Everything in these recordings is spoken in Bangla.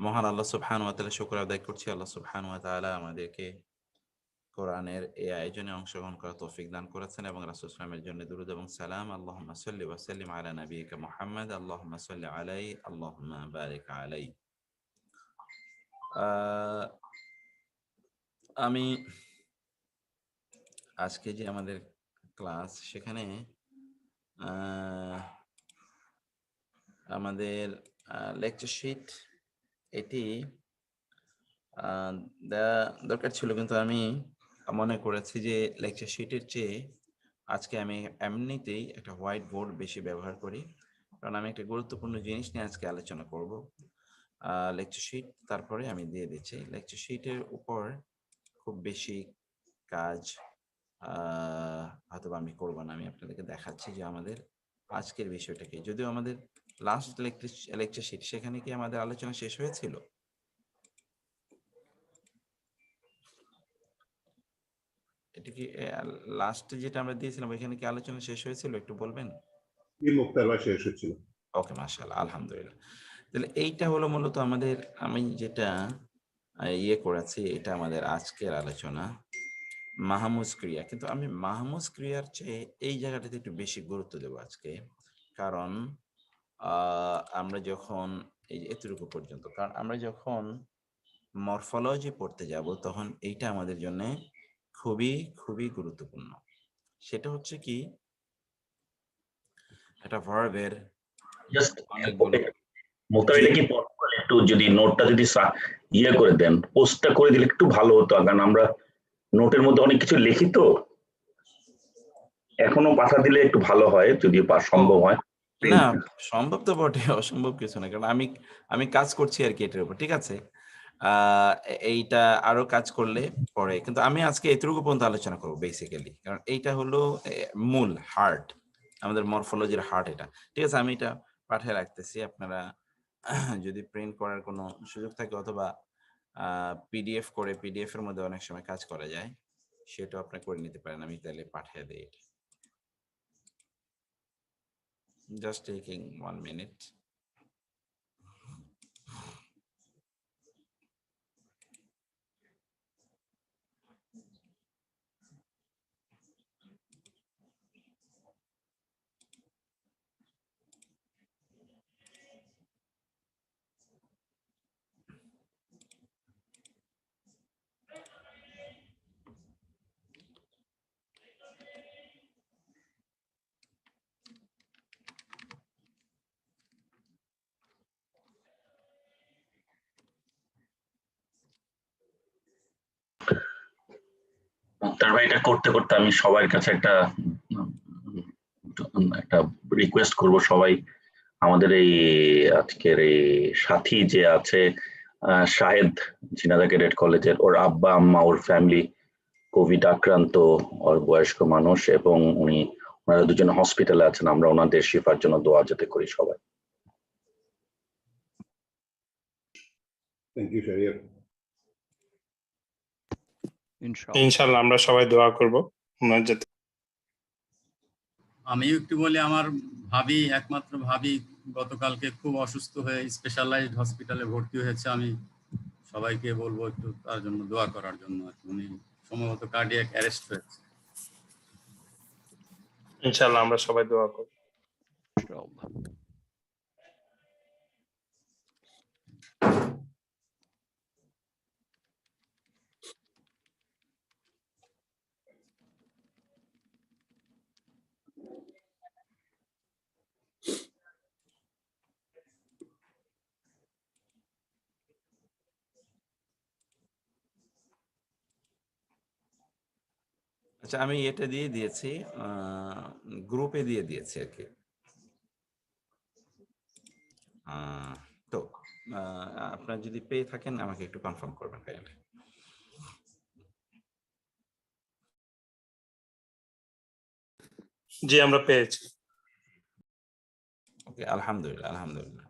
মহান আল্লাহ সুবহানাহু ওয়া তাআলা শুকর আদায় করছি। আল্লাহ সুবহানাহু ওয়া তাআলা আমাদেরকে কোরআনের এই আয়োজনে অংশগ্রহণ করার তৌফিক দান করেছেন এবং রাসূল সাল্লাল্লাহু আলাইহি ওয়াসাল্লামের জন্য দুরূদ এবং সালাম। আল্লাহুম্মা সাল্লি ওয়া সাল্লিম আলা নাবিয়িকা মুহাম্মদ। আল্লাহুম্মা সাল্লি আলাইহি, আল্লাহুম্মা বারিক আলাইহি। আ আমি আজকে যে আমাদের ক্লাস সেখানে আ আমাদের লেকচার শিট এটি আ দেয়া দরকার ছিল, কিন্তু আমি মনে করেছি যে লেকচার শিটের চেয়ে আজকে আমি এমনিতেই একটা হোয়াইট বোর্ড বেশি ব্যবহার করি। কারণ আমি একটা গুরুত্বপূর্ণ জিনিস নিয়ে আজকে আলোচনা করব। লেকচার শিট তারপরে আমি দিয়ে দিচ্ছি। লেকচার শিটের উপর খুব বেশি কাজ আ হয়তোবা আমি করব না। আমি আপনাদেরকে দেখাচ্ছি যে আমাদের আজকের বিষয়টা কি। যদিও আমাদের লাস্ট লেকচার শিট সেখানে কি আমাদের আলোচনা শেষ হয়েছিল? এটা কি লাস্টে যেটা আমরা দিয়েছিলাম ওইখানে কি আলোচনা শেষ হয়েছিল? একটু বলবেন? মুক্তার শেষ হয়েছিল। ওকে, মাশাআল্লাহ, আলহামদুলিল্লাহ। তাহলে এইটা হলো মূলত আমাদের, আমি যেটা ইয়ে করেছি, এটা আমাদের আজকের আলোচনা মাহমুজ ক্রিয়া। কিন্তু আমি মাহমুজ ক্রিয়ার চেয়ে এই জায়গাটাতে একটু বেশি গুরুত্ব দেব আজকে। কারণ আমরা যখন এই যে এতটুকু পর্যন্ত, কারণ আমরা যখন মরফোলজি পড়তে যাব তখন এইটা আমাদের জন্য খুবই খুবই গুরুত্বপূর্ণ। সেটা হচ্ছে কি, একটা ভার্বের জাস্ট অনেকগুলো। মোতার জি, এটা কি পসিবল একটু যদি নোটটা যদি ইয়ে করে দেন, পোস্টটা করে দিলে একটু ভালো হতো, কারণ আমরা নোটের মধ্যে অনেক কিছু লিখি তো, এখনো পাঠা দিলে একটু ভালো হয় যদি সম্ভব হয়। না, সম্ভব তো বটে, অসম্ভব কিছু না। কারণ আমি আমি কাজ করছি আরকি এটার উপর। ঠিক আছে? আ এইটা আরো কাজ করলে পরে। কিন্তু আমি আজকে এতটুকু পর্যন্ত আলোচনা করব বেসিক্যালি। কারণ এইটা হলো মূল হার্ট। আমাদের মরফোলজির হার্ট এটা। ঠিক আছে? আমি এটা পাঠায় রাখতেছি। আপনারা যদি প্রিন্ট করার কোনো সুযোগ থাকে অথবা আ পিডিএফ করে, পিডিএফ এর মধ্যে অনেক সময় কাজ করা যায়। সেটাও আপনারা করে নিতে পারেন। আমি তাহলে পাঠিয়ে দেই এটা। Just taking 1 minute. মুক্তার ভাই, এটা করতে করতে আমি সবার কাছে একটা একটা রিকোয়েস্ট করব, সবাই আমাদের এই আজকের এই সাথী যে আছে শাহেদ, ঝিনাইদহ ক্যাডেট কলেজের, ওর আব্বা আম্মা ওর ফ্যামিলি কোভিড আক্রান্ত, ওর বয়স্ক মানুষ, এবং ওনারা দুজনে হসপিটালে আছেন। আমরা ওনাদের শিফার জন্য দোয়া যাতে করি সবাই। Thank you Shahriar. ইনশাআল্লাহ আমরা সবাই দোয়া করব ওনার যাতে। আমিও একটু বলি, আমার ভাবি, একমাত্র ভাবি গতকালকে খুব অসুস্থ হয়ে স্পেশালাইজড হসপিটালে ভর্তি হয়েছে। আমি সবাইকে বলবো একটু তার জন্য দোয়া করার জন্য। উনি সম্ভবত কার্ডিয়াক অ্যারেস্ট হয়েছে। ইনশাআল্লাহ আমরা সবাই দোয়া করব। আচ্ছা, আমি এটা দিয়ে দিয়েছি, গ্রুপে দিয়ে দিয়েছি আরকি। তো আপনারা যদি পেয়ে থাকেন আমাকে একটু কনফার্ম করবেন কাইন্ডলি। জি, আমরা পেয়েছি। ওকে, আলহামদুলিল্লাহ, আলহামদুলিল্লাহ।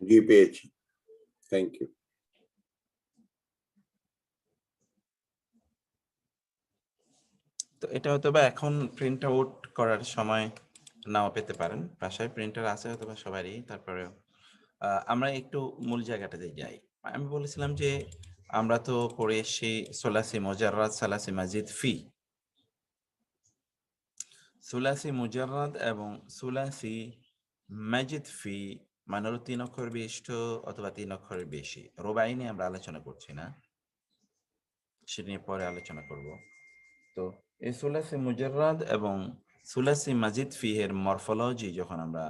জি, পেয়েছি। Thank you. তো এটা হয়তোবা এখন প্রিন্ট আউট করার সময় নাও পেতে পারেন। বাসায় প্রিন্টার আছে হয়তোবা সবারই। তারপরেও আমরা একটু মূল জায়গাটাতে যাই। আমি বলেছিলাম যে আমরা তো পড়ে এসেছি সুলাসি মুজাররাদ, সালাসি মাজিদ, ফি। সুলাসি মুজাররাদ এবং সুলাসি মাজিদ ফি মানে হলো 3 অক্ষর বিশিষ্ট অথবা 3 অক্ষরের বেশি। রুবাই নিয়ে আমরা আলোচনা করছি না, সেটা নিয়ে পরে আলোচনা করব। তো এই সুলাসি মুজাররাদ এবং সুলাসি মাজিদ ফি এর মরফোলজি যখন আমরা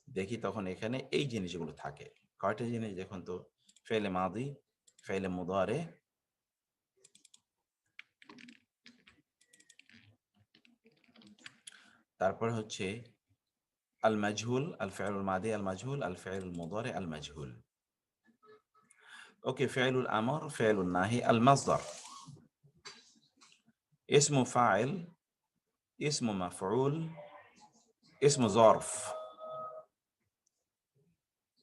দেখি তখন এখানে এই জিনিসগুলো থাকে। কয়টা জিনিস দেখুন তো, ফেলে মাদি, ফেলে মুদারে, তারপর হচ্ছে আল মাজহুল, আল ফি'লুল মাদি আল মাজহুল, আল ফি'লুল মুদারি আল মাজহুল। ওকে, ফি'লুল আমর, ফি'লুন নাহি, আল মাসদার, ইসমু ফাইল, ইসমু মাফউল, ইসমু যরফ,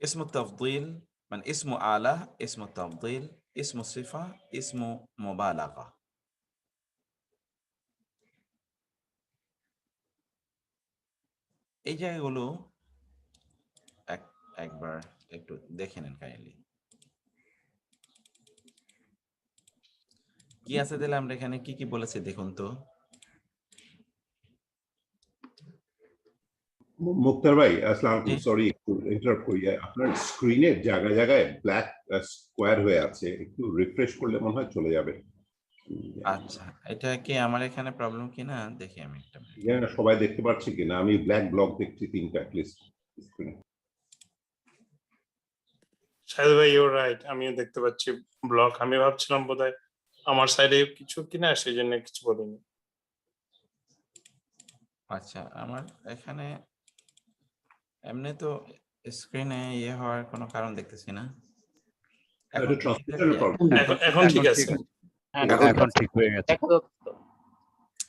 ইসমু তাফদীল মানে ইসমু আলা, ইসমু তাফদীল, ইসমু সিফা, ইসমু মুবালাগা। এই জায়গাগুলো একবার একটু দেখে নেন কাইন্ডলি। কি আছে তাহলে আমরা এখানে কি কি বলেছি দেখুন তো। মুক্তার ভাই, আসসালাম, জি। সরি একটু ইন্টারাপ্ট করি। আপনার স্ক্রিনের জায়গায় জায়গায় ব্ল্যাক স্কোয়ার হয়ে আছে, একটু রিফ্রেশ করলে মনে হয় চলে যাবে। আচ্ছা, এটা কি আমার এখানে প্রবলেম কিনা দেখি আমি একটা মিনিট। জানি না সবাই দেখতে পাচ্ছে কিনা, আমি ব্ল্যাক ব্লক দেখছি 3টা অ্যাটলিস্ট স্ক্রিনে। শাহেদ ভাই, ইউর রাইট, আমিও দেখতে পাচ্ছি ব্লক। আমি ভাবছিলাম বোধহয় আমার সাইডে কিছু কিনা, সেই জন্য কিছু বলিনি। আচ্ছা, আমার এখানে এমনি তো স্ক্রিনে ইয়ে হওয়ার কোনো কারণ দেখতেছি না। এখন এটা কি ঠিক ট্রান্সমিশনের আছে? প্রবলেম। এখন ঠিক আছে। এখন ঠিক হয়ে গেছে।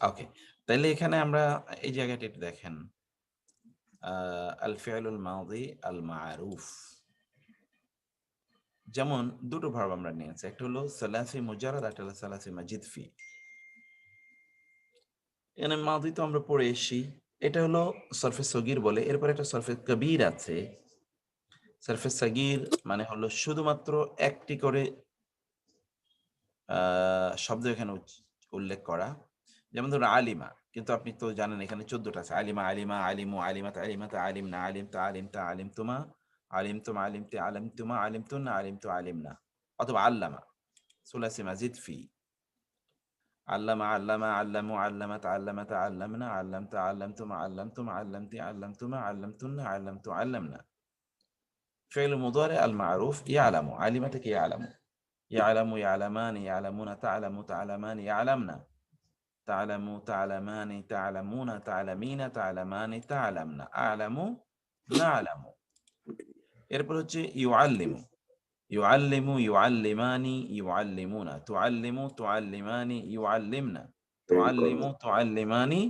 ওকে, তাহলে এখানে আমরা এই জায়গাটা একটু দেখেন, আল ফি'লুল মাদি আল মা'রুফ। যেমন দুটো ভার্ব আমরা নিয়েছি, একটা হলো সালাসি মুজাররাদ, একটা হলো সালাসি মাজিদ ফি। এখানে মাদি তো আমরা পড়ে এসেছি, এটা হলো সরফে সগীর বলে। এরপর একটা সরফে কবির আছে। সরফে সগীর মানে হলো শুধুমাত্র একটি করে শব্দ এখানে উল্লেখ করা। যেমন ধরুন আলিমা, কিন্তু আপনি তো জানেন এখানে 14টা আছে। আলিমা, আলিমা, আলিমু, আলিমাত, আলিমাতা, আলিমনা, আলিমতা, আলিমতা, আলিমতুমা, আলিমতুম, আলিমতি, আলিমতুমা, আলিমতুন্না, আলিমতু, আলিমনা। অথবা আল্লামা, সুলাসি মাজিদ ফি। আল্লামা, আল্লামা, আল্লামু, আল্লামাত, আল্লামাতা, আল্লামনা, আল্লামতা, আল্লামতুমা, আল্লামতুম, আল্লামতি, আল্লামতুমা, আল্লামতুন্না, আল্লামতু, আল্লামনা। ফি'ল মুদারি আল মা'রুফ ইয়ালামু, আলিমা থেকে ইয়ালামু, ইয়ালামু, ইয়ালামানি, ইয়ালামুনা, তা'লামু, তা'লামানি, ইয়ালামনা, তা'লামু, তা'লামানি, তা'লামুনা, তা'লামিনা, তা'লামানি, তা'লামনা, আ'লামু, না'লামু। এরপর হচ্ছে ইউআল্লিমু, ইউআল্লিমু, ইউআল্লিমানি, ইউআল্লিমুনা, তুআল্লিমু, তুআল্লিমানি, ইউআল্লিমনা, তুআল্লিমু, তুআল্লিমানি,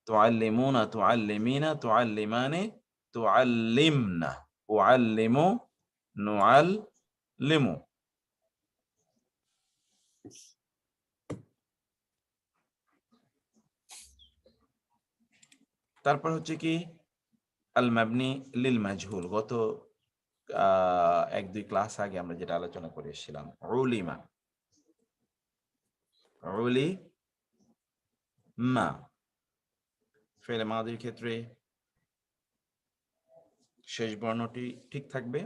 তুআল্লিমুনা, তুআল্লিমিনা, তুআল্লিমানি, তুআল্লিমনা, উআল্লিমু, নুআল্লিমু। তারপর হচ্ছে কি আল মাবনি লিল মাজহুল। গত 1-2 ক্লাস আগে আমরা যেটা আলোচনা করে এসেছিলাম, উলিমা, উলিমা। ফেলে মাদির ক্ষেত্রে শেষ বর্ণটি ঠিক থাকবে,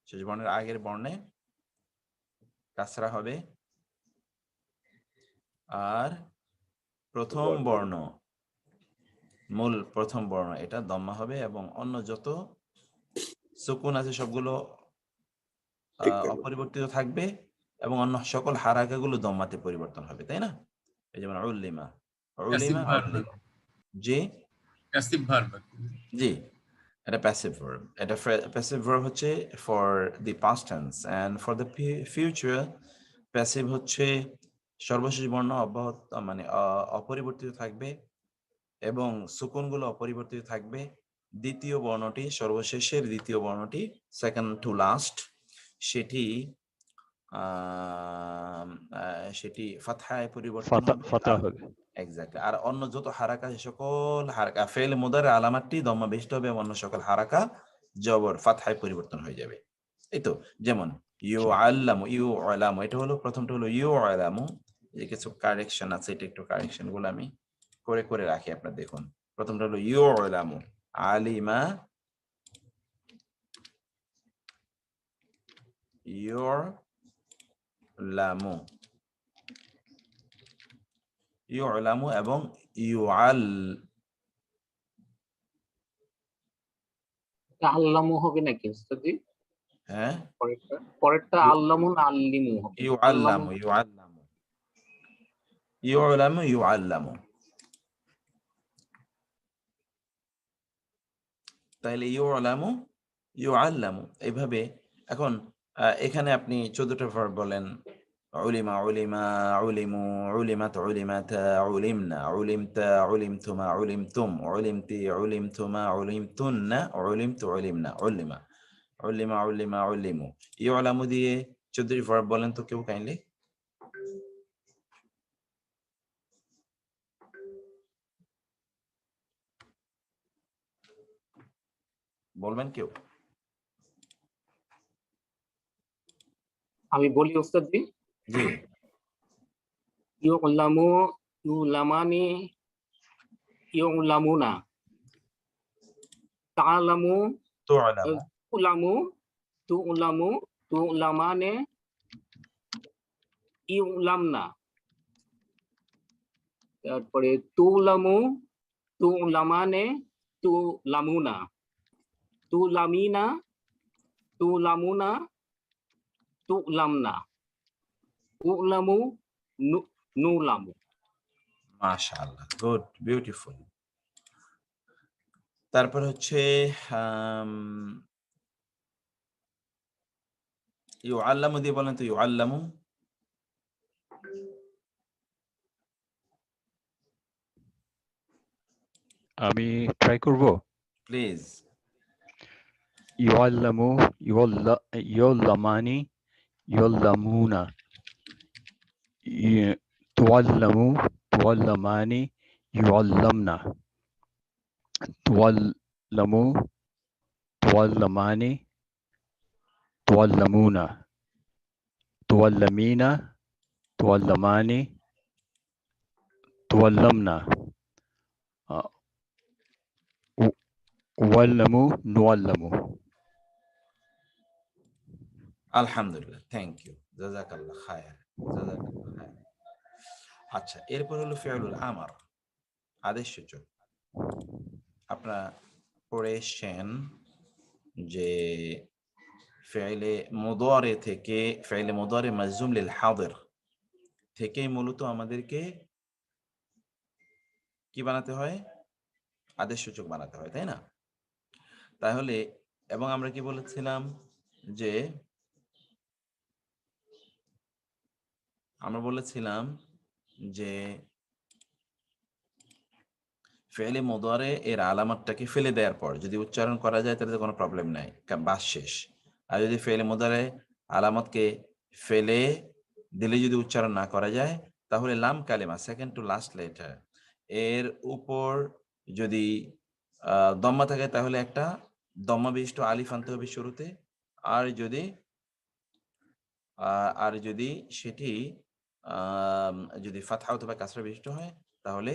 শেষ বর্ণের আগের বর্ণে কাসরা হবে, আর প্রথম বর্ণ, মূল প্রথম বর্ণ এটা দম্মা হবে, এবং অন্য যত সুকুন আছে সবগুলো অপরিবর্তিত থাকবে, এবং অন্য সকল হারাকাগুলো দম্মাতে পরিবর্তন হবে, তাই না? এই যেমন উল্লিমা, উল্লিমা, উল্লিমা। জি প্যাসিভ ভার্ব। জি, এটা প্যাসিভ ভার্ব। এটা প্যাসিভ ভার্ব হচ্ছে for the past tense, and for the future passive হচ্ছে সর্বশেষ বর্ণ অব্যাহত মানে অপরিবর্তিত থাকবে, এবং সুকুনগুলো অপরিবর্তিত থাকবে। দ্বিতীয় বর্ণটি, সর্বশেষের দ্বিতীয় বর্ণটি, সেকেন্ড টু লাস্ট, সেটি সেটি ফাতহায় পরিবর্তন হবে। ফাতহা হবে। এক্স্যাক্টলি। আর অন্য যত হারাকা, সকল হারাকা ফেল মুদারে আলামাতটি দম্মা বেশি হবে, এবং অন্য সকল হারাকা জবর ফাতহায় পরিবর্তন হয়ে যাবে। এই তো যেমন ইউ আল্লামু, ইউ আলামু, এটা হলো প্রথমটা হলো ইউ আলামু, যে কিছু কারেকশন আছে, এটা একটু কারেকশন গুলো আমি করে করে রাখি, আপনার দেখুন। প্রথমটা হলো ইউ আলামু, আলিমা, ইউর লামু, ইউ আলামু এবং ইউ আল, আল্লামু হবে নাকি উস্তাদি? হ্যাঁ পরেরটা আল্লামু না আল্লিমু হবে? ইউ আল্লামু, ইউ আল্লামু, ইউ আলামু, ইউ আল্লামু। তাহলে ইউ আলামু, ইউ আল্লামু, এইভাবে। এখন এখানে আপনি 14টা ভার্ব বলেন, উলিমা, উলিমা, উলিমু, উলিমাত, উলিমাতা, উলিমনা, উলিমতা, উলিমতুমা, উলিমতুম, উলিমতি, উলিমতুমা, উলিমতুন্না, উলিমতু, উলিমনা, উলিমা, উলিমা, উলিমা, উলিমু। ইউ আলামু দিয়ে 14টি ভার্ব বলেন তো কেউ কাইন্ডলি। বলবেন কেউ? আমি বলি উস্তাদি। জি, ইউলামু, ইউলামানি, ইউলামুনা, তাআলামু, তো আলামু, তুলামু, তুলামু, তুলামানে, ইউলামনা। তারপরে তুলামু, তুলামানে, তুলামুনা, তুলামিনা, তুলামুনা, তুলামনা, উলামু, নুলামু। মাশাআল্লাহ, গুড, বিউটিফুল। তারপর হচ্ছে ইউ আল্লামু দিয়ে বলেন তো, ইউ আল্লামু। আমি ট্রাই করব। প্লিজ। ইউআল্লামু, ইউল্লামানি, ইউল্লামুনা, তুআল্লামু, তুআল্লামানি, ইউআল্লামনা, তুআল্লামু, তুআল্লামানি, তুআল্লামুনা, তুআল্লামিনা, তুআল্লামানি, তুআল্লামনা, উআল্লামু, নুআল্লামু। আলহামদুলিল্লাহ, থ্যাংক ইউ, জাযাকাল্লাহ খায়র, জাযাকাল্লাহ খায়র। আচ্ছা, এরপর হলো ফিউলুল আমর, আদেশসূচক। আপনারা পড়ে এসছেন যে ফি'লে মুদারি থেকে, ফি'লে মুদারি মাজজুম লিল হাদির থেকেই মূলত আমাদেরকে কি বানাতে হয়? আদেশসূচক বানাতে হয়, তাই না? তাহলে এবং আমরা কি বলেছিলাম যে আমরা বলেছিলাম যে ফেলে মুদারে এর আলামতটাকে ফেলে দেওয়ার পর যদি উচ্চারণ করা যায় তাহলে কোনো প্রবলেম নাই, বাস শেষ। আর যদি ফেলে মুদারে আলামতকে ফেলে দিলে যদি উচ্চারণ না করা যায়, তাহলে লাম কালিমা, সেকেন্ড টু লাস্ট লেটার, এর উপর যদি দম্মা থাকে তাহলে একটা দম্মা বিশিষ্ট আলিফ আনতে হবে শুরুতে। আর যদি সেটি যদি ফাতহা অথবা কাসরা বিশিষ্ট হয় তাহলে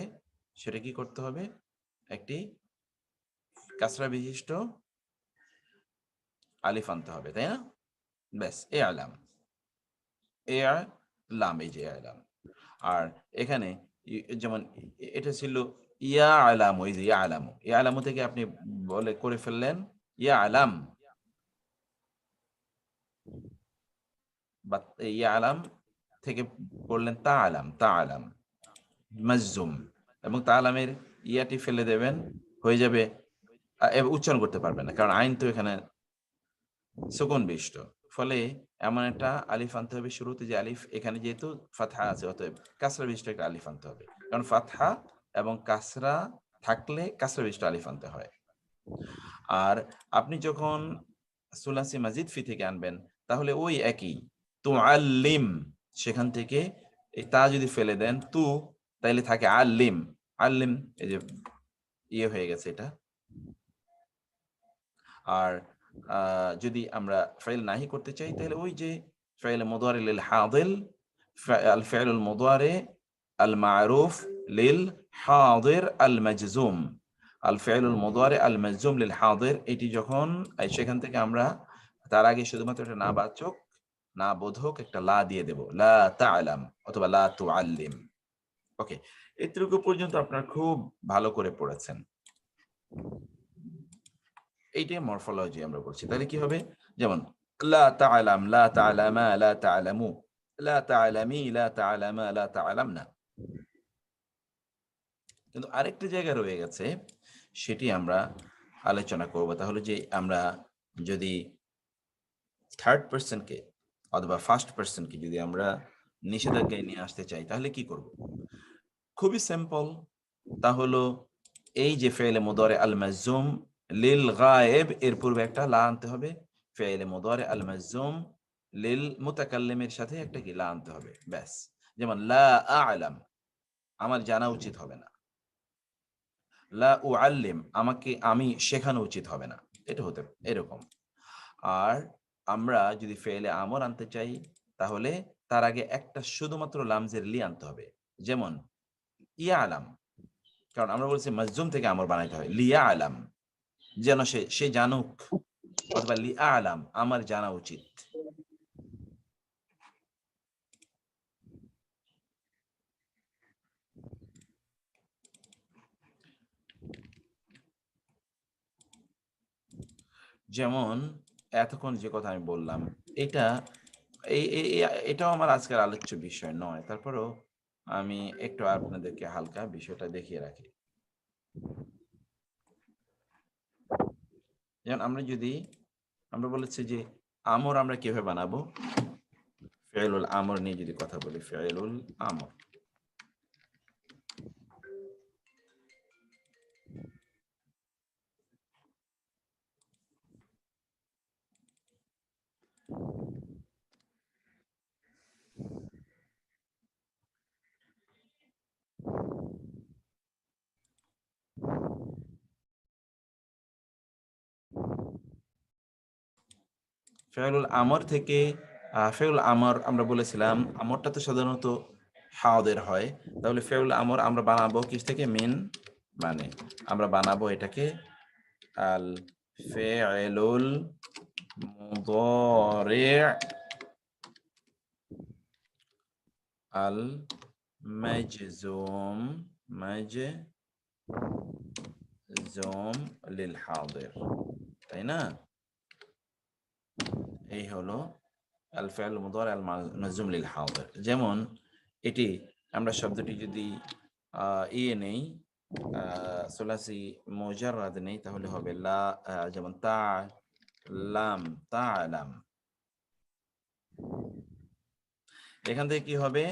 সেটা কি করতে হবে? একটি কাসরা বিশিষ্ট আলিফ আনতে হবে, তাই না? ব্যাস, এ আলাম, এ লাম, এই যে আলাম। আর এখানে যেমন এটা ছিল ইয়া আলাম, ওই যে ইয়া আলামু, ইয়া আলামু থেকে আপনি বলে করে ফেললেন ইয়া আলাম, বা ইয়া আলাম থেকে বললেন তা আলাম, তা আলাম মাজজুম, এবং তা আলামের ইয়াটি ফেলে দেবেন, হয়ে যাবে, উচ্চারণ করতে পারবেন না, কারণ আইন তো এখানে সুকুন বিশিষ্ট। ফলে এমন একটা আলিফ আনতে হবে শুরুতে, যে আলিফ এখানে যেহেতু ফাতহা আছে অতএব কাসরা বিশিষ্ট একটা আলিফ আনতে হবে, কারণ ফাতহা এবং কাসরা থাকলে কাসরা বিশিষ্ট আলিফ আনতে হয়। আর আপনি যখন সুলাসি মাজিদ ফি থেকে আনবেন তাহলে ওই একই তুআল্লিম, সেখান থেকে এই তা যদি ফেলে দেন তু, তাইলে থাকে আল্লিম, আল্লিম, এই যে ইয়ে হয়ে গেছে এটা। আর যদি আমরা ফাইল নাহি করতে চাই তাহলে ওই যে ফাইল মুদারি লিল হাদিল আল ফাইলুল মুদারি আল মারুফ লিল হাদির আল মাজজুম আল ফাইলুল মুদারি আল মাজজুম লিল হাদির, এটি যখন সেখান থেকে আমরা তার আগে শুধুমাত্র একটা না বাচক না বোধক একটা লা দিয়ে দেব, লা তা'লাম অথবা লা তুআল্লিম। ওকে, এতটুকু পর্যন্ত আপনারা খুব ভালো করে পড়েছেন। এইটাই মরফোলজি আমরা বলছি। তাহলে কি হবে? যেমন লা তা'লাম, লা তা'লামা, লা তা'লামু, লা তা'লামি, লা তা'লামা, লা তা'লামনা। কিন্তু আরেকটা জায়গা রয়ে গেছে, সেটি আমরা আলোচনা করব। তাহলে যে আমরা যদি থার্ড পারসনকে অথবা ফার্স্ট পারসনকে যদি আমরা নিষেধাজ্ঞায় নিয়ে আসতে চাই তাহলে কি করব? খুবই সিম্পল। তা হলো এই যে ফেলে মুদারে আল মাজজুম লিল গায়েব এর পূর্বে একটা লা আনতে হবে, ফেলে মুদারে আল মাজজুম লিল মুতাকাল্লিমের সাথে একটা কি লা আনতে হবে, ব্যাস। যেমন লা আ'লাম, আমার জানা উচিত হবে না। লা উআল্লিম, আমাকে আমি শেখানো উচিত হবে না, এটা হতে এরকম। আর আমরা যদি ফেলে আমর আনতে চাই তাহলে তার আগে একটা শুধুমাত্র লামজের লি আনতে হবে। যেমন ইয়ালাম, কারণ আমরা বলছি মাজজুম থেকে আমর বানাইতে হয়, লিয়া আলাম, যেন সে জানুক, অথবা লিয়া আলাম, আমার জানা উচিত। যেমন এতক্ষণ যে কথা আমি বললাম, এটাও আমার আজকের আলোচ্য বিষয় নয়, তারপরেও আমি একটু আপনাদেরকে হালকা বিষয়টা দেখিয়ে রাখি। যেমন আমরা বলেছি যে আমর আমরা কিভাবে বানাবো, ফি'লুল আমর নিয়ে যদি কথা বলি, ফি'লুল আমর ফি'লুল আমর থেকে ফি'লুল আমর আমরা বলেছিলাম আমরটা তো সাধারণত হাদের হয়, তাহলে ফি'লুল আমর আমরা বানাবো কিস থেকে, মিন, মানে আমরা বানাবো এটাকে আল ফি'লুল মুদারি' আল মাজজুম লিল হাদির, তাই না? এই হলো আল ফি'ল মুদারি আল মাজজুম লিল হাদির। যেমন এটি আমরা শব্দটি যদি নেই, সুলাসি মুজাররাদ নেই, তাহলে হবে লা, যেমন তা'লাম, তা'লাম। এখান থেকে কি হবে?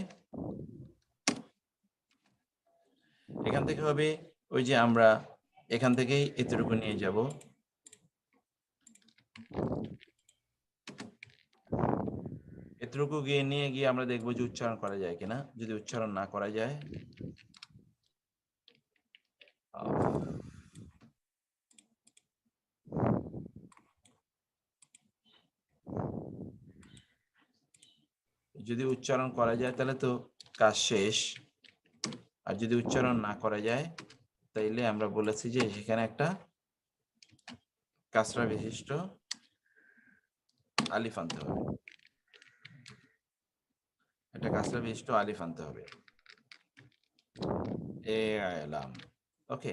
এখান থেকে হবে ওই যে আমরা এখান থেকেই এতটুকু নিয়ে যাব, এতটুকু নিয়ে গিয়ে আমরা দেখবো যে উচ্চারণ করা যায় কিনা। যদি উচ্চারণ না করা যায়, যদি উচ্চারণ করা যায় তাহলে তো কাজ শেষ, আর যদি উচ্চারণ না করা যায় তাইলে আমরা বলেছি যে সেখানে একটা কাসরা বিশিষ্ট আলিফ আনতে হবে, একটা কাসরা বিশিষ্ট আলিফ আনতে হবে, এলাম। ওকে,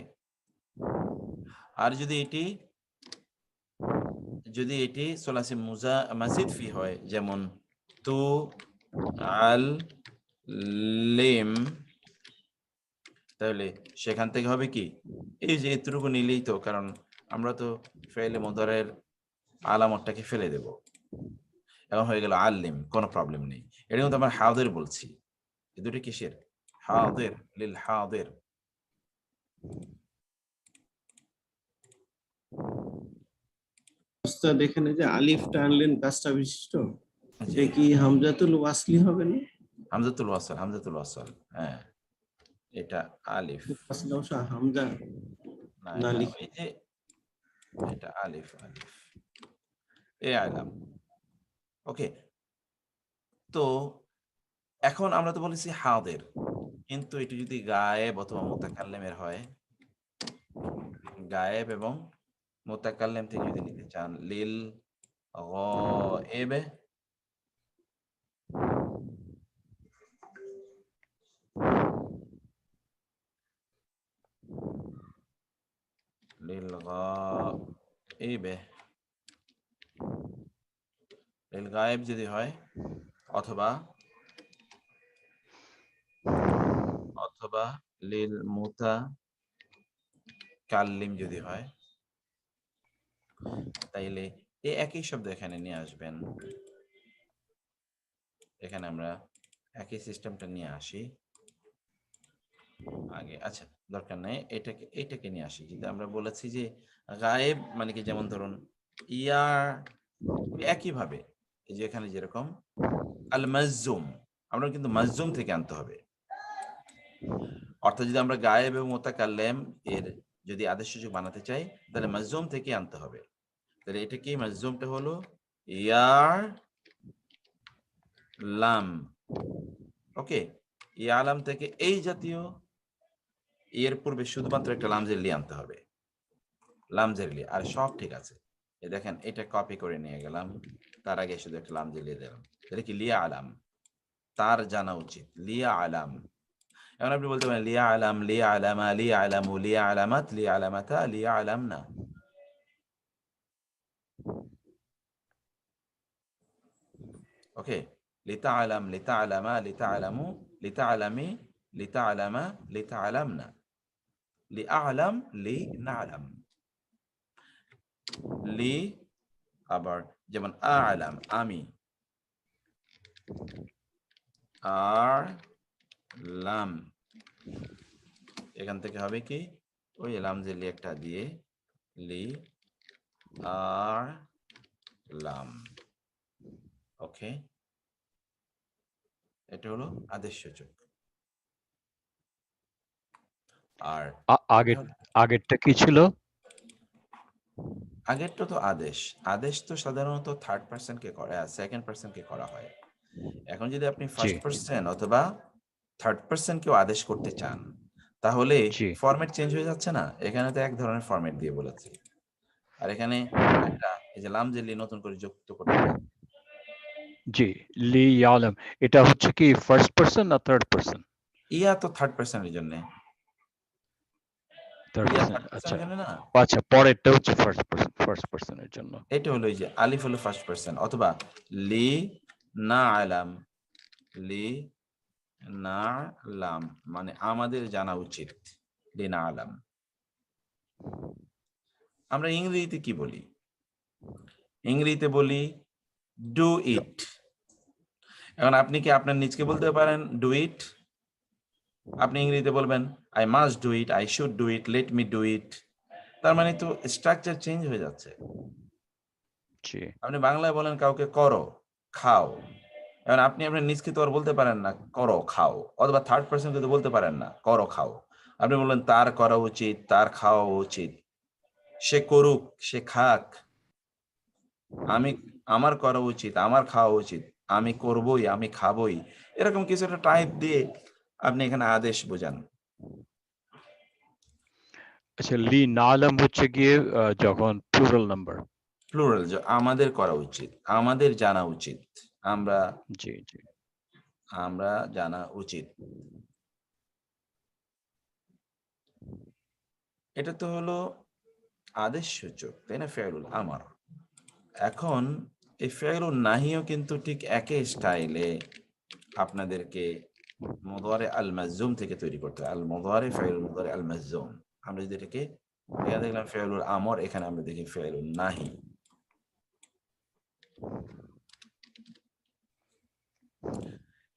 আর যদি এটি সুলাসি মাজিদ ফি হয়, যেমন তু আল লিম, তাহলে সেখান থেকে হবে কি, এই যে এতটুকু নিলেই তো, কারণ আমরা তো ফেলে মুদারের আলামতটাকে ফেলে দেব, এখন হয়ে গেল আল্লিম, কোনো প্রবলেম নেই। এটা কিন্তু আমরা হাদির বলছি, এই দুটো কিসের? হাদির, লিল হাদির। উস্তাদ এখানে যে আলিফটা আনলেন কাজটা বিশিষ্ট, এটা কি হামজাতুল ওয়াসলি হবে না? হামজাতুল ওয়াসল, হ্যাঁ, এটা আলিফ, আসলে অবশ্য হামজা না, না এটা লিখে ওই যে এটা আলিফ। ইয়ালাম। ওকে, তো এখন আমরা তো বলেছি হাদের, কিন্তু এটি যদি গায়েব অথবা মুতাকাল্লিমের হয়, গায়েব এবং মুতাকাল্লিম থেকে যদি নিতে চান, লিল গায়েব লিল গায়েব, লিল গায়েব যদি হয়, অথবা লিল মুতাকাল্লিম যদি হয়, তাইলে এই একই শব্দ এখানে নিয়ে আসবেন। এখানে আমরা একই সিস্টেমটা নিয়ে আসি আগে। আচ্ছা, দরকার নেই, এটাকে নিয়ে আসি। যদি আমরা বলেছি যে গায়েব মানে কি, যেমন ধরুন ইয়ার, একই ভাবে এই যে এখানে যেরকম আল মাজজুম, আমরা কিন্তু মাজজুম থেকে আনতে হবে। অর্থাৎ যদি আমরা গায়েব এবং মুতাকাল্লিম এর যদি আদেশসূচক বানাতে চাই, তাহলে মাজজুম থেকে আনতে হবে। তাহলে এটা কি, মাজজুমটা হলো ইয়ার লাম। ওকে, ইয়ালাম থেকে এই জাতীয় এর পূর্বে শুধুমাত্র একটা লামজের লি আনতে হবে, লামজের লি, আর সব ঠিক আছে। এই দেখেন, এটা কপি করে নিয়ে গেলাম, তার আগে শুধু একটা লামজের লি দিলাম। এটা কি, লিয়া আলাম, তার জানা উচিত, লিয়া আলাম। এখন আপনি বলতে পারেন লিয়া আলাম, লিয়া আলামা, লিয়া আলামু, লিয়া আলামাত, লিয়া আলামাতা, লিয়া আলাম না। ওকে, লিতা আলাম, লিতা আলামা, লিতা আলামু, লিতা আলামি, লিতা আলামা, লিতা আলাম না, লি আলাম, লি না আলাম। লি আবার যেমন আলাম আমি, আর লাম, এখান থেকে হবে কি, ওই লাম যে লি একটা দিয়ে লি আর লাম। ওকে, এটা হলো আদেশসূচক। আর আগেরটা কি ছিল? আগেরটা তো আদেশ, আদেশ তো সাধারণত থার্ড পার্সন কে করে আর সেকেন্ড পার্সন কে করা হয়। এখন যদি আপনি ফার্স্ট পার্সন অথবা থার্ড পার্সন কেও আদেশ করতে চান, তাহলে ফরম্যাট চেঞ্জ হয়ে যাচ্ছে না? এখানে তো এক ধরনের ফরম্যাট দিয়ে বলেছি, আর এখানে একটা এই যে লাম যে লি নতুন করে যুক্ত করতে হবে। জি, লি ইয়ালাম, এটা হচ্ছে কি ফার্স্ট পারসন না থার্ড পারসন? ইয়া তো থার্ড পার্সনের জন্য, থার্ড ইয়া পারসন, থার্ড আচ্ছা পার্সনের জন্য না, আচ্ছা, পরেরটা হচ্ছে ফার্স্ট পারসনের জন্য। এটা হলো এই যে আলিফ হলো ফার্স্ট পার্সন, অথবা লি না আলাম, লি না লাম মানে আমাদের জানা উচিত, লি না আলাম। আমরা ইংরেজিতে কি বলি? ইংরেজিতে বলি ডু ইট। এখন আপনি কি আপনার নিজকে বলতে পারেন ডু ইট? আপনি ইংরেজিতে বলবেন I must do it, I should do it, let me do it. তার মানে তো স্ট্রাকচার চেঞ্জ হয়ে যাচ্ছে। আপনি বাংলায় বলেন কাউকে করো, খাও। এখন আপনি আপনার নিজকে তো আর বলতে পারেন না করো খাও, অথবা থার্ড পার্সনকে তো বলতে পারেন না করো খাও। আপনি বললেন তার করা উচিত, তার খাওয়া উচিত, সে করুক, সে খাক, আমার করা উচিত, আমার খাওয়া উচিত, আমি করবই, আমি খাবই, এরকম কিছু একটা টাইপ দিয়ে আপনি এখানে আদেশ বোঝান। আচ্ছা, লি নালাম হচ্ছে গিয়ে যখন প্লুরাল নাম্বার, প্লুরাল, আমাদের করা উচিত, আমাদের জানা উচিত, আমরা জানা উচিত। এটা তো হলো আদেশ সূচক, তাই না, ফেয়লুল আমার। এখন এই ফেয়লুল নাহিও কিন্তু ঠিক একই স্টাইলে আপনাদেরকে মুদারে আল মাজজুম থেকে তৈরি করতে হয়। আল মুদারে ফেয়লুল মুদারে আল মাজজুম। আমরা যদি এটাকে, এখানে দেখলাম ফেয়লুল আমর, এখানে আমরা দেখি ফেয়লুল নাহি।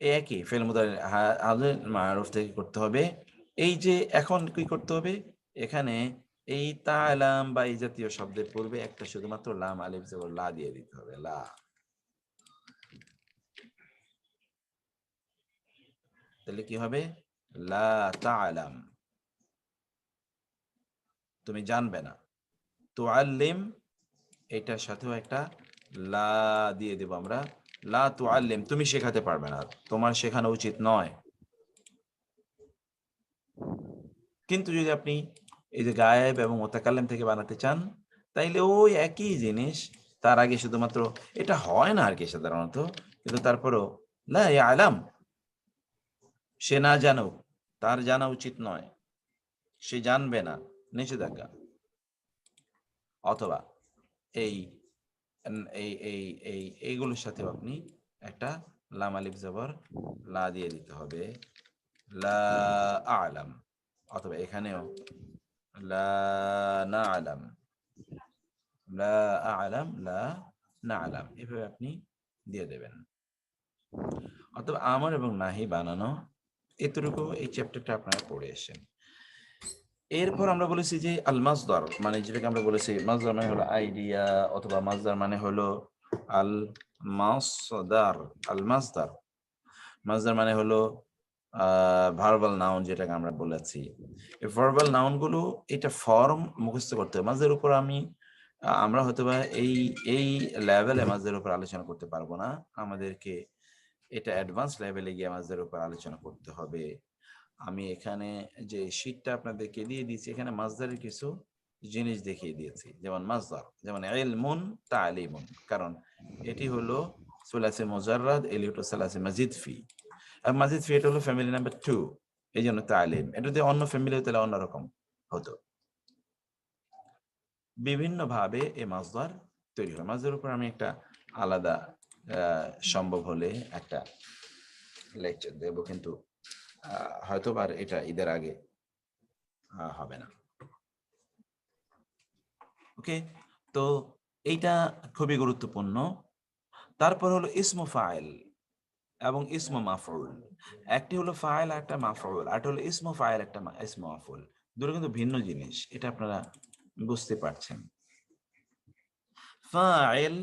একই ফেল মুদারে হাজর মারুফ থেকে করতে হবে। এই যে এখন কি করতে হবে, এখানে এই তালাম বা এই জাতীয় শব্দের পূর্বে একটা শুধুমাত্র লাম আলিফ জবর লা দিয়ে দিতে হবে, লা। তাহলে কি হবে, লা তালাম, তুমি জানবে না। তুআল্লিম, এটার সাথেও একটা লা দিয়ে দেব আমরা, লা তুআল্লিম, তুমি শেখাতে পারবে না, তোমার শেখানো উচিত নয়। কিন্তু যদি আপনি এই যে গায়েব এবং মুতাকাল্লিম থেকে বানাতে চান, তাইলে ওই একই জিনিস, তার আগে শুধুমাত্র এটা হয় না আর কি সাধারণত, কিন্তু তারপরও লা ইয়ালাম, সে না জানুক, তার জানা উচিত নয়, সে জানবে না, নিষেধাজ্ঞা। অথবা এই এইগুলোর সাথেও আপনি একটা লাম আলিফ জবর লা দিয়ে দিতে হবে, লা আ'লাম। অথবা এখানেও লা না'লাম, লা আ'লাম, লা না'লাম, এভাবে আপনি দিয়ে দেবেন। অথবা আমর এবং নাহি বানানো, এতটুকু এই চ্যাপ্টারটা আপনারা পড়ে এসেছেন। এরপর আমরা বলেছি যে আল মাসদার, মানে যেটাকে আমরা বলেছি মাসদার মানে হলো আইডিয়া, অথবা মাসদার মানে হলো আল মাসদার। আল মাসদার, মাসদার মানে হলো ভার্বাল নাউন, যেটাকে আমরা বলেছি। এই ভার্বাল নাউন গুলো এটা ফর্ম মুখস্থ করতে হবে। মাসদারের উপর আমরা হয়তোবা এই লেভেলে মাসদারের উপর আলোচনা করতে পারবো না, আমাদেরকে এটা অ্যাডভান্স লেভেলে গিয়ে মাসদারের উপর আলোচনা করতে হবে। আমি এখানে যে শীটটা আপনাদেরকে দিয়ে দিয়েছি, এখানে মাসদারের কিছু জিনিস দেখিয়ে দিয়েছি, যেমন মাসদার, যেমন ইলমুন তালিমুন, কারণ এটি হলো সুলাসি মুজাররাদ, এলি হলো সুলাসি মাজিদ ফি, আর মাজিদ ফি এটা হলো ফ্যামিলি নাম্বার 2, এই জন্য তালিম। এটা যদি অন্য ফ্যামিলি হতো তাহলে অন্যরকম হতো। বিভিন্ন ভাবে এই মাসদার তৈরি হয়। মাসদারের উপর আমি একটা আলাদা সম্ভব হলে একটা লেকচার দেব, কিন্তু হয়তো আর এটা ঈদের আগে হবে না। ওকে, তো এইটা খুবই গুরুত্বপূর্ণ। তারপর হলো ইসমু ফাইল এবং ইসমু মাফউল। একটি হলো ফাইল আর একটা মাফউল, আর হলো ইসমু ফাইল, একটা ইসমু মাফউল, দুটো কিন্তু ভিন্ন জিনিস, এটা আপনারা বুঝতে পারছেন। ফাইল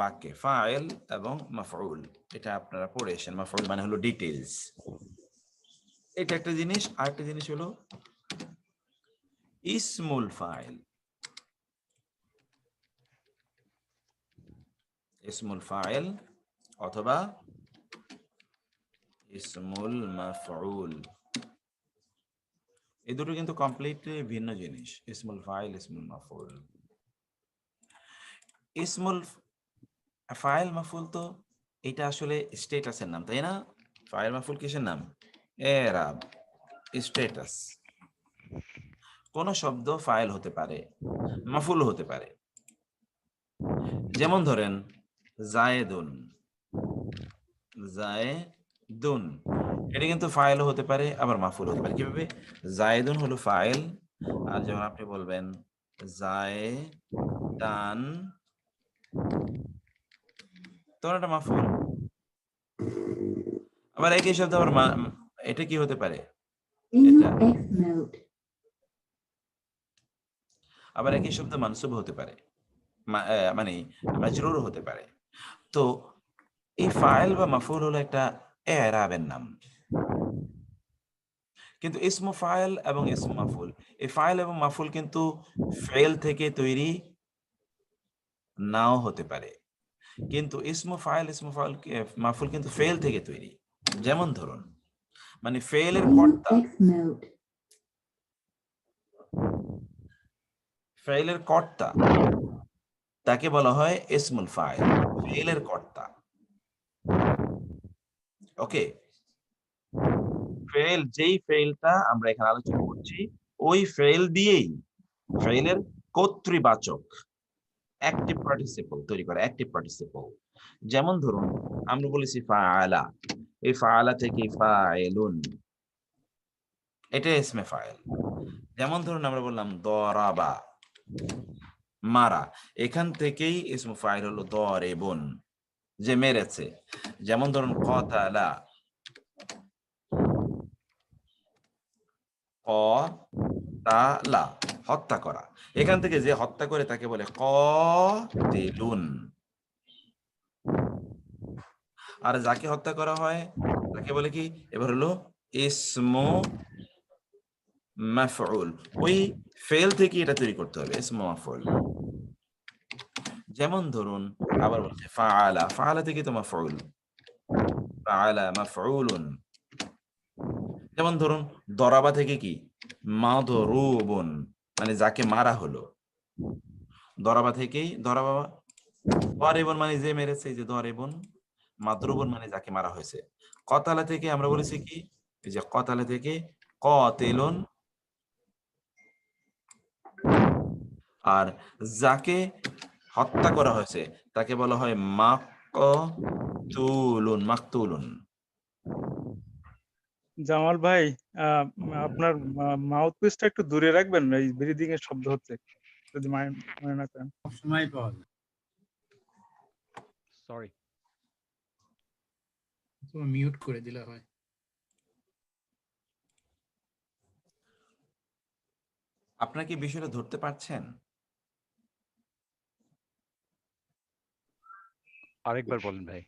বাক্যে, ফাইল এবং মাফউল এটা আপনারা পড়েছেন। মাফউল মানে হলো ডিটেইলস, এটা একটা জিনিস। আরেকটা জিনিস হলো ইসমুল ফাইল। ইসমুল ফাইল অথবা ইসমুল মাফউল, এই দুটো কিন্তু কমপ্লিটলি ভিন্ন জিনিস। ইসমুল ফাইল, ইসমুল মাফউল। ইসমুল ফাইল মাফউল তো এটা আসলে স্ট্যাটাসের নাম, তাই না? ফাইল মাফউল কিসের নাম? এরাব, স্ট্যাটাস। কোন শব্দ ফাইল হতে পারে, মাফউল হতে পারে। যেমন ধরেন জায়েদুন, জায়েদুন, এটা কিন্তু ফাইলও হতে পারে আবার মাফউল হতে পারে। কিভাবে? জায়েদুন হলো ফাইল, আর যখন আপনি বলবেন জায়েদান, তখন এটা মাফউল। আবার একই শব্দ আবার এটা কি হতে পারে? এটা আবার একই শব্দ মানসুব হতে পারে, মানে মাজরুর হতে পারে। তো এই ফাইল বা মাফউল হলো একটা এরাবের নাম। কিন্তু ইসমু ফাইল এবং ইসমু মাফউল, এই ফাইল এবং মাফউল কিন্তু ফেল থেকে তৈরি নাও হতে পারে, কিন্তু ইসমু ফাইল, ইসমু ফাইল, মাফউল কিন্তু ফেল থেকে তৈরি। যেমন ধরুন, মানে ফেলের কর্তা, ফেলের কর্তা তাকে বলা হয় ইসমুল ফাইল, ফেলের কর্তা। ওকে, ফেল, যেই ফেলটা আমরা এখানে আলোচনা করছি, ওই ফেল দিয়েই ফেলের কর্তৃবাচক অ্যাক্টিভ পার্টিসিপল তৈরি করে, অ্যাক্টিভ পার্টিসিপল। যেমন ধরুন আমরা বলেছি ফাআলা, এই ফাআলা থেকে ফাইলুন, এটা ইসমে ফাইল। যেমন ধরুন আমরা বললাম দরাবা, মারা, এখান থেকেই ইসমে ফাইল হলো দরিবুন, যে মেরেছে। যেমন ধরুন কতালা, কতালা, হত্যা করা, এখান থেকে যে হত্যা করে তাকে বলে কতিলুন। আর যাকে হত্যা করা হয় তাকে বলে কি? এবার হলো ইসমু মাফউল, ওই ফেল থেকে এটা তৈরি করতে হবে, ইসমু মাফউল। যেমন ধরুন আবার বলছে ফাআলা, ফাআলা থেকে তো মাফউল, ফাআলা মাফউলুন। যেমন ধরুন দরাবা থেকে কি মাদরুবুন, মানে যাকে মারা হলো। দরাবা থেকেই দরাবা, দরিবুন মানে যে মেরেছে, এই যে দরিবুন। মাদরুবুন মানে যাকে মারা হয়েছে। কতালা থেকে আমরা বলেছি কি, এই যে কতালা থেকে কাতিলুন। আর যাকে হত্যা করা হয়েছে তাকে বলা হয় মাকতুলুন, মাকতুলুন। জামাল ভাই, আপনার মাউথ পিসটা একটু দূরে রাখবেন, এই ব্রিদিং এর শব্দ হচ্ছে, যদি মনে না করেন। সবসময় পাওয়া যায়। সরি। মিউট করে দিলে হয়। আপনারা কি বিষয়টা ধরতে পারছেন? আরেকবার বলেন ভাই।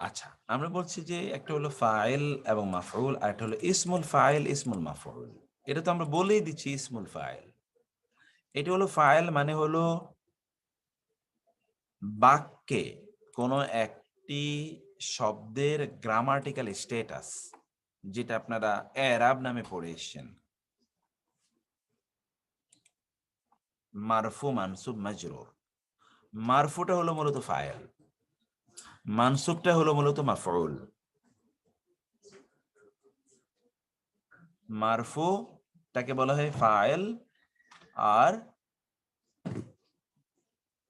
আচ্ছা, আমরা বলছি যে একটা হলো ফাইল এবং মাফউল, আর একটা হলো ইসমুল ফাইল, ইসমুল মাফউল। এটা তো আমরা বলেই দিচ্ছি ইসমুল ফাইল। এটা হলো ফাইল মানে হলো বাক্যে কোনো একটি শব্দের গ্রামাটিক্যাল স্ট্যাটাস, যেটা আপনারা এরাব নামে পড়ে এসেছেন। মারফু, মানসুব, মাজরুর। মারফুটা হলো মূলত ফাইল, মানসুবটা হলো মূলত মাফউল। মারফুটাকে বলা হয় ফাইল, আর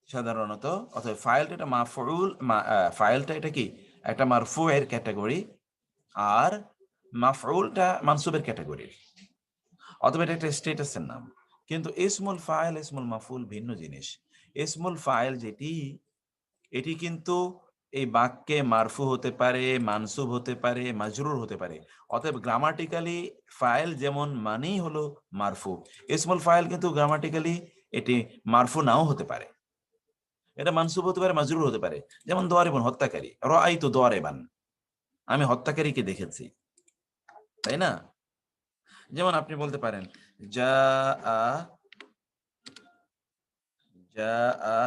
সাধারণত অথবা ফাইলটা এটা মাফউল, ফাইলটা এটা কি একটা মারফু এর ক্যাটাগরি, আর মাফউলটা মানসুবের ক্যাটাগরি, অথবা এটা একটা স্ট্যাটাসের নাম। কিন্তু ইসমুল ফাইল, ইসমুল মাফউল ভিন্ন জিনিস। ইসমুল ফাইল যেটি, এটি কিন্তু এই বাক্যে মারফু হতে পারে, মানসুব হতে পারে, মাজরুর হতে পারে। অতএব গ্রামাটিক্যালি ফাইল যেমন মানেই হলো মারফু, ইসমুল ফাইল কিন্তু গ্রামাটিক্যালি এটি মারফু নাও হতে পারে। এটা মানসুব হতে পারে, মাজরুর হতে পারে। যেমন দোয়ারেবন, হত্যাকারী। রাআইতু দোয়ারেবান, আমি হত্যাকারীকে দেখেছি, তাই না? যেমন আপনি বলতে পারেন জাআ, জাআ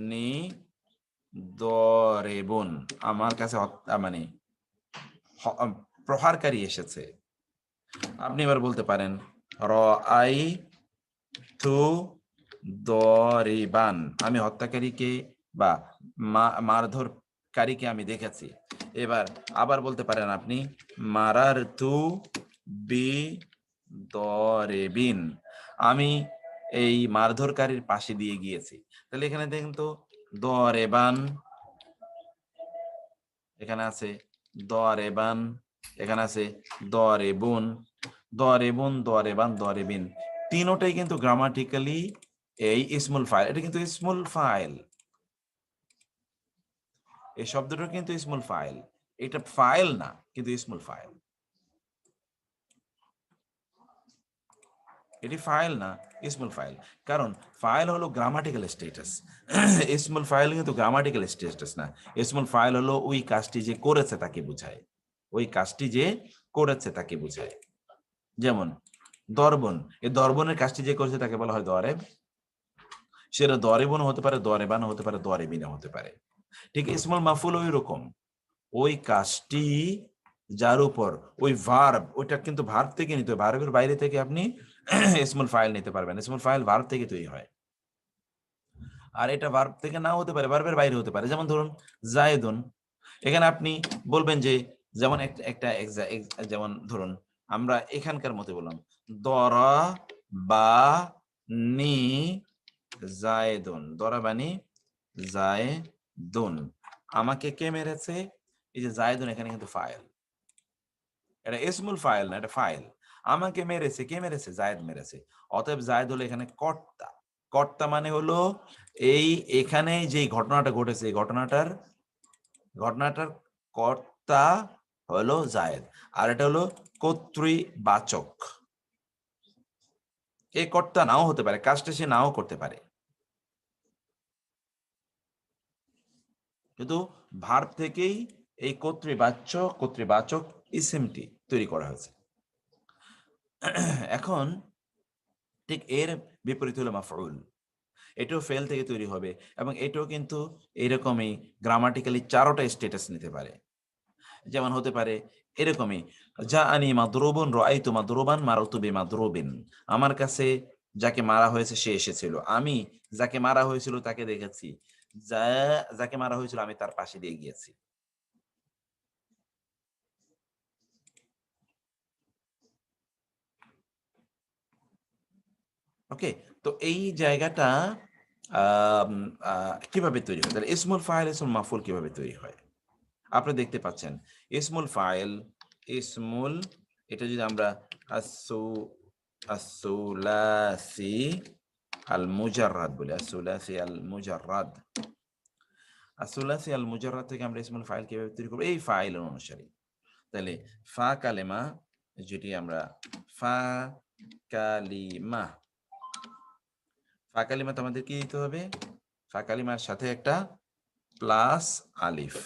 নি দরেবুন, আমার কাছে মানে প্রহারকারী এসেছে। আপনি এবার বলতে পারেন রাআইতু দরিবান, আমি হত্যাকারীকে বা মারধরকারীকে আমি দেখেছি। এবার আবার বলতে পারেন আপনি মারারতু বি দরিবিন, আমি এই মারধরকারীর পাশে দিয়ে গিয়েছি। তাহলে এখানে দেখেন তো দরেবান, এখানে আছে দরেবান, এখানে আছে দরেবুন, দরেবুন, দরেবান, দরেবিন, তিনটাই কিন্তু গ্রামাটিক্যালি এই ইসমুল ফাইল। এটা কিন্তু ইসমুল ফাইল, এই শব্দটা কিন্তু ইসমুল ফাইল। এটা ফাইল না, কিন্তু ইসমুল ফাইল। এটি ফাইল না, ইসমুল ফাইল। কারণ ফাইল হলো গ্রামাটিক্যাল স্ট্যাটাস, ইসমুল ফাইল কিন্তু গ্রামাটিক্যাল স্ট্যাটাস না। ইসমুল ফাইল হলো ওই কাজটি যে করেছে তাকে বোঝায়, ওই কাজটি যে করেছে তাকে বোঝায়। যেমন দরবন, এই দরবনের কাজটি যে করেছে তাকে বলা হয় দরেব। সেটা দরেবন হতে পারে, দরেবান হতে পারে, দরেবিনা হতে পারে। ঠিক ইসমুল মাফুল ওই রকম, ওই কাজটি যার উপর ওই ভার্ব, ওইটা কিন্তু ভার্ব থেকে নিতে হয়, ভার্বের বাইরে থেকে আপনি ইসমুল ফাইল নিতে পারবেন। ইসমুল ফাইল ভার্ব থেকে তৈরি হয়, আর এটা ভার্ব থেকে নাও হতে পারে, ভার্বের বাইরে হতে পারে। যেমন ধরুন জায়েদুন, এখানে আপনি বলবেন যে যেমন একটা যেমন ধরুন আমরা এখানকার মতে বললাম দরা বা নি জায়েদুন, দরাবানি জায়েদুন, আমাকে কে মেরেছে, এই যে জায়েদুন এখানে কিন্তু ফাইল, এটা ইসমুল ফাইল না, এটা ফাইল। আমাকে মেরেছে, কে মেরেছে, জায়েদ মেরেছে। অতএব জায়েদ হলো এখানে কর্তা। কর্তা মানে হলো এই এখানে যে ঘটনাটা ঘটেছে, এই ঘটনাটার কর্তা হলো জায়েদ, আর এটা হলো কর্তৃবাচক। এই কর্তা নাও হতে পারে, কাজটা সে নাও করতে পারে, কিন্তু ভার্ব থেকেই এই কর্তৃবাচক ইসিমটি তৈরি করা হয়েছে। এখন ঠিক এর বিপরীত হলো মাফউল, এটাও ফেল থেকে তৈরি হবে এবং এটাও কিন্তু এরকমই গ্রামাটিক্যালি 4টা স্ট্যাটাস নিতে পারে। যেমন হতে পারে এরকমই, যা আনি মাদরুবুন রাআইতু মাদরুবান মারতু বিমাদরুবিন, আমার কাছে যাকে মারা হয়েছে সে এসেছিল, আমি যাকে মারা হয়েছিল তাকে দেখেছি, যাকে মারা হয়েছিল আমি তার পাশে দিয়ে গিয়েছি। ওকে, তো এই জায়গাটা কিভাবে তৈরি হয়, তাহলে ইসমুল ফাইল ইসমুল মাফুল কিভাবে তৈরি হয় আপনি দেখতে পাচ্ছেন। ইসমুল ফাইল, ইসমুল, এটা যদি আমরা আসুলাসি আল মুজাররাদ বলি, আসুলাসি আল মুজাররাদ, আসুলাসি আল মুজাররাদ থেকে আমরা ইসমুল ফাইল কিভাবে তৈরি করব, এই ফাইল অনুসারে। তাহলে ফা কালেমা, যেটি আমরা ফা কালিমা, ফা কালিমা তো আমাদের কি দিতে হবে, ফা কালিমার সাথে একটা প্লাস আলিফ,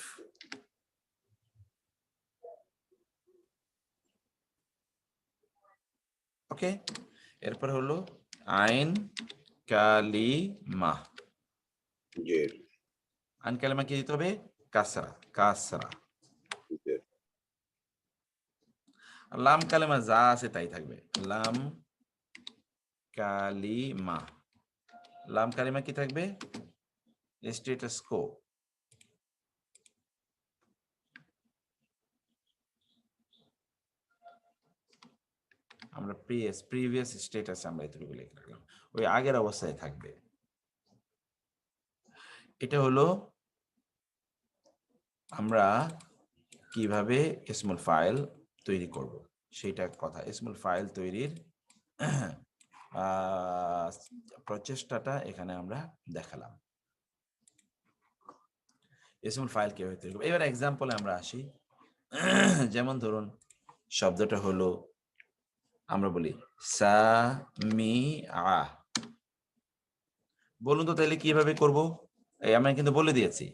ওকে। এরপর হলো আইন কালিমা, জের, আইন কালিমা কি দিতে হবে, কাসরা, কাসরা। জের, লাম কালিমা যা আছে তাই থাকবে, লাম কালিমা, লাম কালিমা কি থাকবে, স্ট্যাটাস কো। আমরা প্রিভিয়াস স্ট্যাটাস আমরা এতটুকু লিখে রাখলাম, ওই আগের অবস্থায় থাকবে। এটা হলো আমরা কিভাবে ইসমুল ফাইল তৈরি করব সেটা কথা। ইসমুল ফাইল তৈরির প্রচেষ্টাটা এখানে আমরা দেখালাম। ইসমুল ফাইল কিভাবে তৈরি করব, এবার এক্সাম্পলে আমরা আসি। যেমন ধরুন শব্দটা হলো, আমরা বলি সামিআ, বলুন তো তাহলে কিভাবে করব, এই আমি কিন্তু বলে দিয়েছি।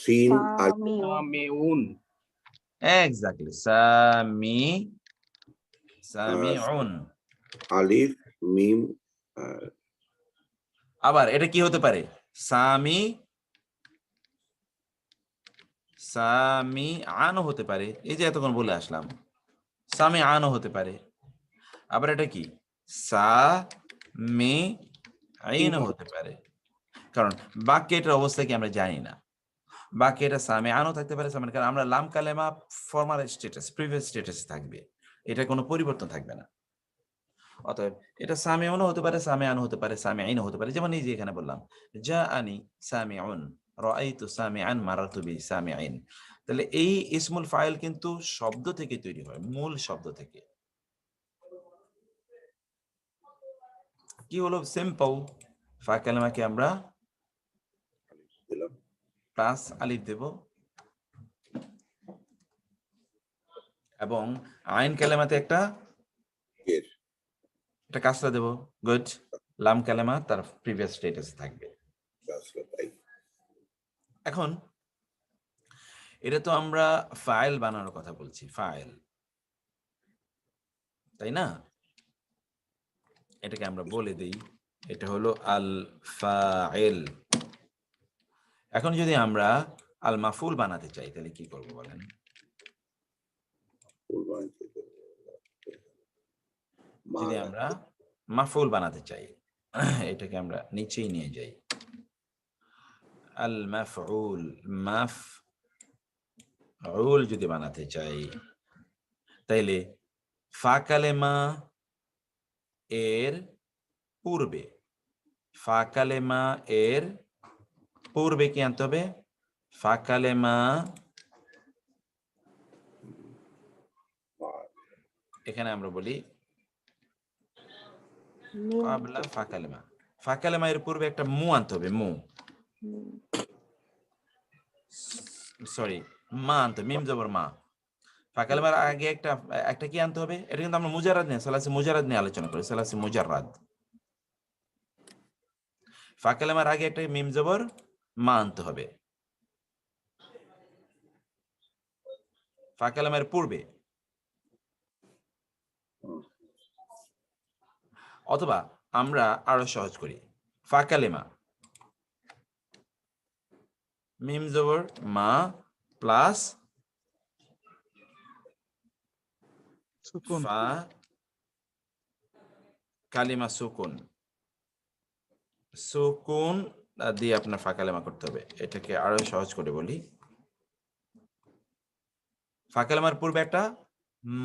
সিন সামিউন, এক্স্যাক্টলি, সামিউন। আলিফ মিম, আবার এটা কি হতে পারে, সামি আনও হতে পারে, এই যে এতক্ষণ বলে আসলাম, সামি আনও হতে পারে। আবার এটা কি সামি আইনও হতে পারে, কারণ বাক্যের অবস্থা কি আমরা জানি না। বাকি এটা সামে আনও থাকতে পারে, সামনে, কারণ আমরা লাম কালেমা ফর্মাল স্ট্যাটাস, প্রিভিয়াস স্ট্যাটাস থাকবে, এটা কোনো পরিবর্তন থাকবে না। অতএব এটা সামিউনও হতে পারে, সামে আনও হতে পারে, সামে আইনও হতে পারে। যেমন এই যে এখানে বললাম যা আনি সামিউন রাআইতু সামিআন মারারতু বি সামিআইন। তাহলে এই ইসমুল ফাইল কিন্তু শব্দ থেকে তৈরি হয়, মূল শব্দ থেকে। কি হলো, সিম্পল, ফা কালেমাকে আমরা দিলাম, প্লাস আলিফ দেব এবং আইন কালেমাতে একটা জের, এটা কাসরা দেব, গুড। লাম কালেমা তার প্রিভিয়াস স্ট্যাটাস থাকবে। কাসরা, তাই। এখন এটা তো আমরা ফাইল বানানোর কথা বলছি, ফাইল, তাই না? এটাকে আমরা বলে দেই, এটা হলো আল ফাইল। এখন যদি আমরা আল মাফুল বানাতে চাই তাহলে কি করব বলেন? যদি আমরা মাফুল বানাতে চাই, এটাকে আমরা নিচেই নিয়ে যাই, আল মাফউল, মাফউল যদি বানাতে চাই তাইলে ফা কালেমা এর পূর্বে, ফা কালেমা এর পূর্বে কি আনতে হবে, ফা কালেমা, এখানে আমরা বলি ক্বাবলা ফা কালেমা, ফা কালেমা এর পূর্বে একটা মু আনতে হবে, মু, সরি মা আনতে হবে, মিম জবর মা। ফা কালেমার আগে একটা কি আনতে হবে, এটা কিন্তু আমরা মুজাররাদ নিয়ে, সালাসি মুজাররাদ নিয়ে আলোচনা করি, সালাসি মুজাররাদ। ফা কালেমার আগে একটা মিম জবর মা আনতে হবে, ফা কালেমার পূর্বে। অথবা আমরা আরো সহজ করি, ফা কালেমা, মিম জবর মা প্লাস সুকুন। ফা কালিমা সুকুন, সুকুন দিয়ে আপনার ফা কালেমা করতে হবে। এটাকে আরো সহজ করে বলি, ফা কালেমার পূর্বে একটা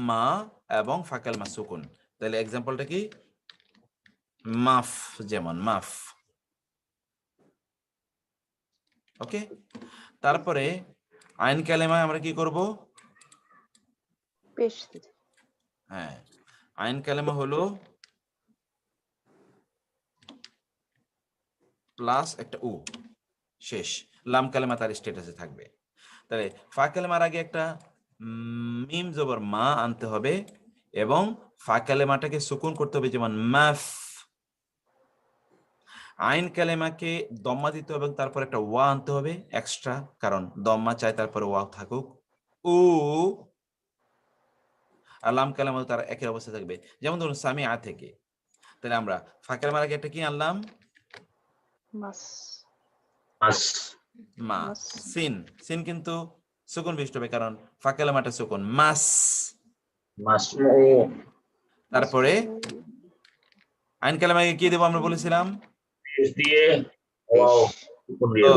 মা এবং ফা কালেমা সুকুন। তাহলে এক্সাম্পলটা কি, মাফ, যেমন মাফ। ওকে, তারপরে আইন কালেমায় আমরা কি করব? হ্যাঁ, আইন কালেমা হলো প্লাস একটা উ শেষ, লাম কালেমা তার স্ট্যাটাসে থাকবে। তাহলে ফা কালেমার আগে একটা মিম জবর মা আনতে হবে এবং ফা কালেমাটাকে সুকুন করতে হবে, যেমন মাফ। আইন কালেমাকে দম্মা দিতে হবে এবং তারপর একটা ওয়া আনতে হবে এক্সট্রা, কারণ দম্মা চাই তারপরে ওয়া থাকুক। উ আর লাম কালেমা তার একই অবস্থা থাকবে, যেমন ধরুন সামিআ থেকে। তাহলে আমরা ফা কালেমার আগে একটা কি আনলাম? মাস। মা। সিন, সিন কিন্তু সুকুন বিশিষ্ট হবে কারণ ফা কালেমাটা সুকুন, মাস। তারপরে আইন কালেমাকে কি দেবো আমরা বলেছিলাম?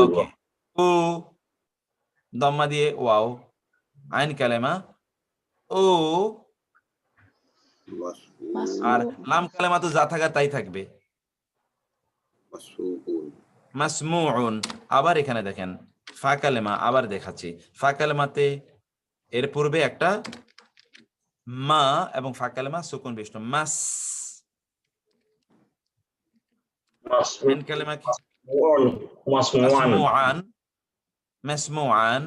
ওকে, উ দম্মা দিয়ে ওয়াও। আইন কালেমা ও, আর লাম কালেমা তো যা থাকার তাই থাকবে, মাসমুউন। আবার এখানে দেখেন ফা কালেমা, আবার দেখাচ্ছি, ফা কালেমাতে এর পূর্বে একটা মা এবং ফা কালেমা সুকুন বিশিষ্ট, মাস। আইন কালেমা কি? মাসমুআন, মাসমুআন,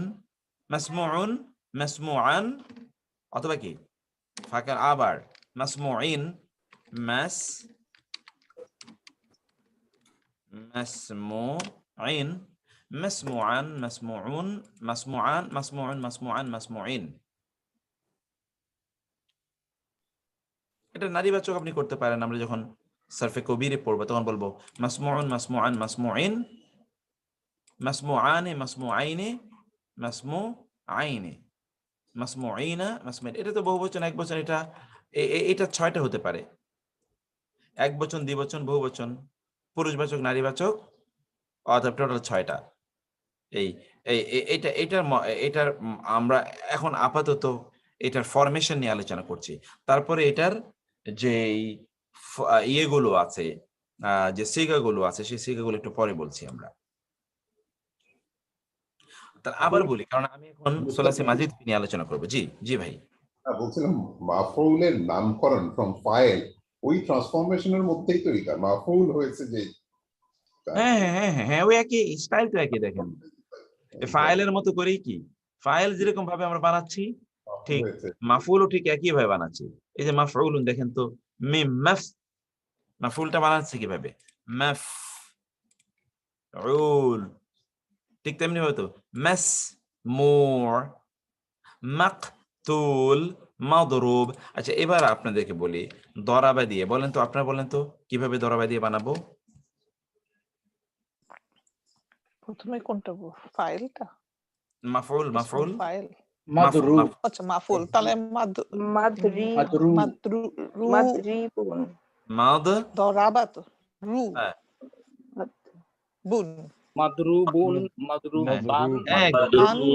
মাসমুউন, মাসমুআন, অথবা কি ফাঁকা আবার মাসমুইন, মাস, মাসমুইন, মাসমুআন, মাসমুউন, মাসমুআন, মাসমুউন, মাসমুআন, মাসমুইন। এটা নারীবাচক আপনি করতে পারেন। আমরা যখন সরফে কবিরে পড়বো তখন বলবো মাসমুউন, মাসমুআন, মাসমুইন, মাসমুআনে, মাসমুআইনে, মাসমুআইনে, মাসমুইনা, মাসমুইন। এটা তো বহুবচন, একবচন। এটা 6টা হতে পারে, একবচন, দ্বিবচন, বহুবচন, পুরুষবাচক, নারীবাচক, অর্থাৎ টোটাল 6টা। এটার আমরা এখন আপাতত এটার ফরমেশন নিয়ে আলোচনা করছি। তারপরে এটার যে ইয়েগুলো আছে, যে সিগাগুলো আছে, সেই সিগাগুলো একটু পরে বলছি আমরা। আবার বলি, কারণ আমি এখন সুলাসি মাজিদ নিয়ে আলোচনা করবো। জি জি ভাই। বলছিলাম মাফউলের নামকরণ ফ্রম ফাইল ওই ট্রান্সফরমেশনের মধ্যেই তৈরি, মাফউল হয়েছে যে। হ্যাঁ হ্যাঁ হ্যাঁ হ্যাঁ, ওই একই স্টাইল তো একই। দেখেন ফাইলের মতো করেই কি, ফাইল যেরকম ভাবে আমরা বানাচ্ছি ঠিক মাফউলও ঠিক একই ভাবে বানাচ্ছি। এই যে মাফউলুন দেখেন তো, মিম মাফ, মাফউলটা বানাচ্ছি কিভাবে, মাফউল। ঠিক তেমনি ভাবে তো মাসমুর, মাকতুল, মাদরুব। আচ্ছা এবার আপনাদেরকে বলি দরাবা দিয়ে, বলেন তো, আপনারা বলেন তো কিভাবে দরাবা দিয়ে বানাবো? প্রথমে কোনটা, ফাইলটা? মাফউল, মাফউল, ফাইল, মাদরু, আচ্ছা মাফুল। তাহলে মাদরিবুন, মাদ দরাবা তো রু বুন, মাদরুবুন, মাদরুবান,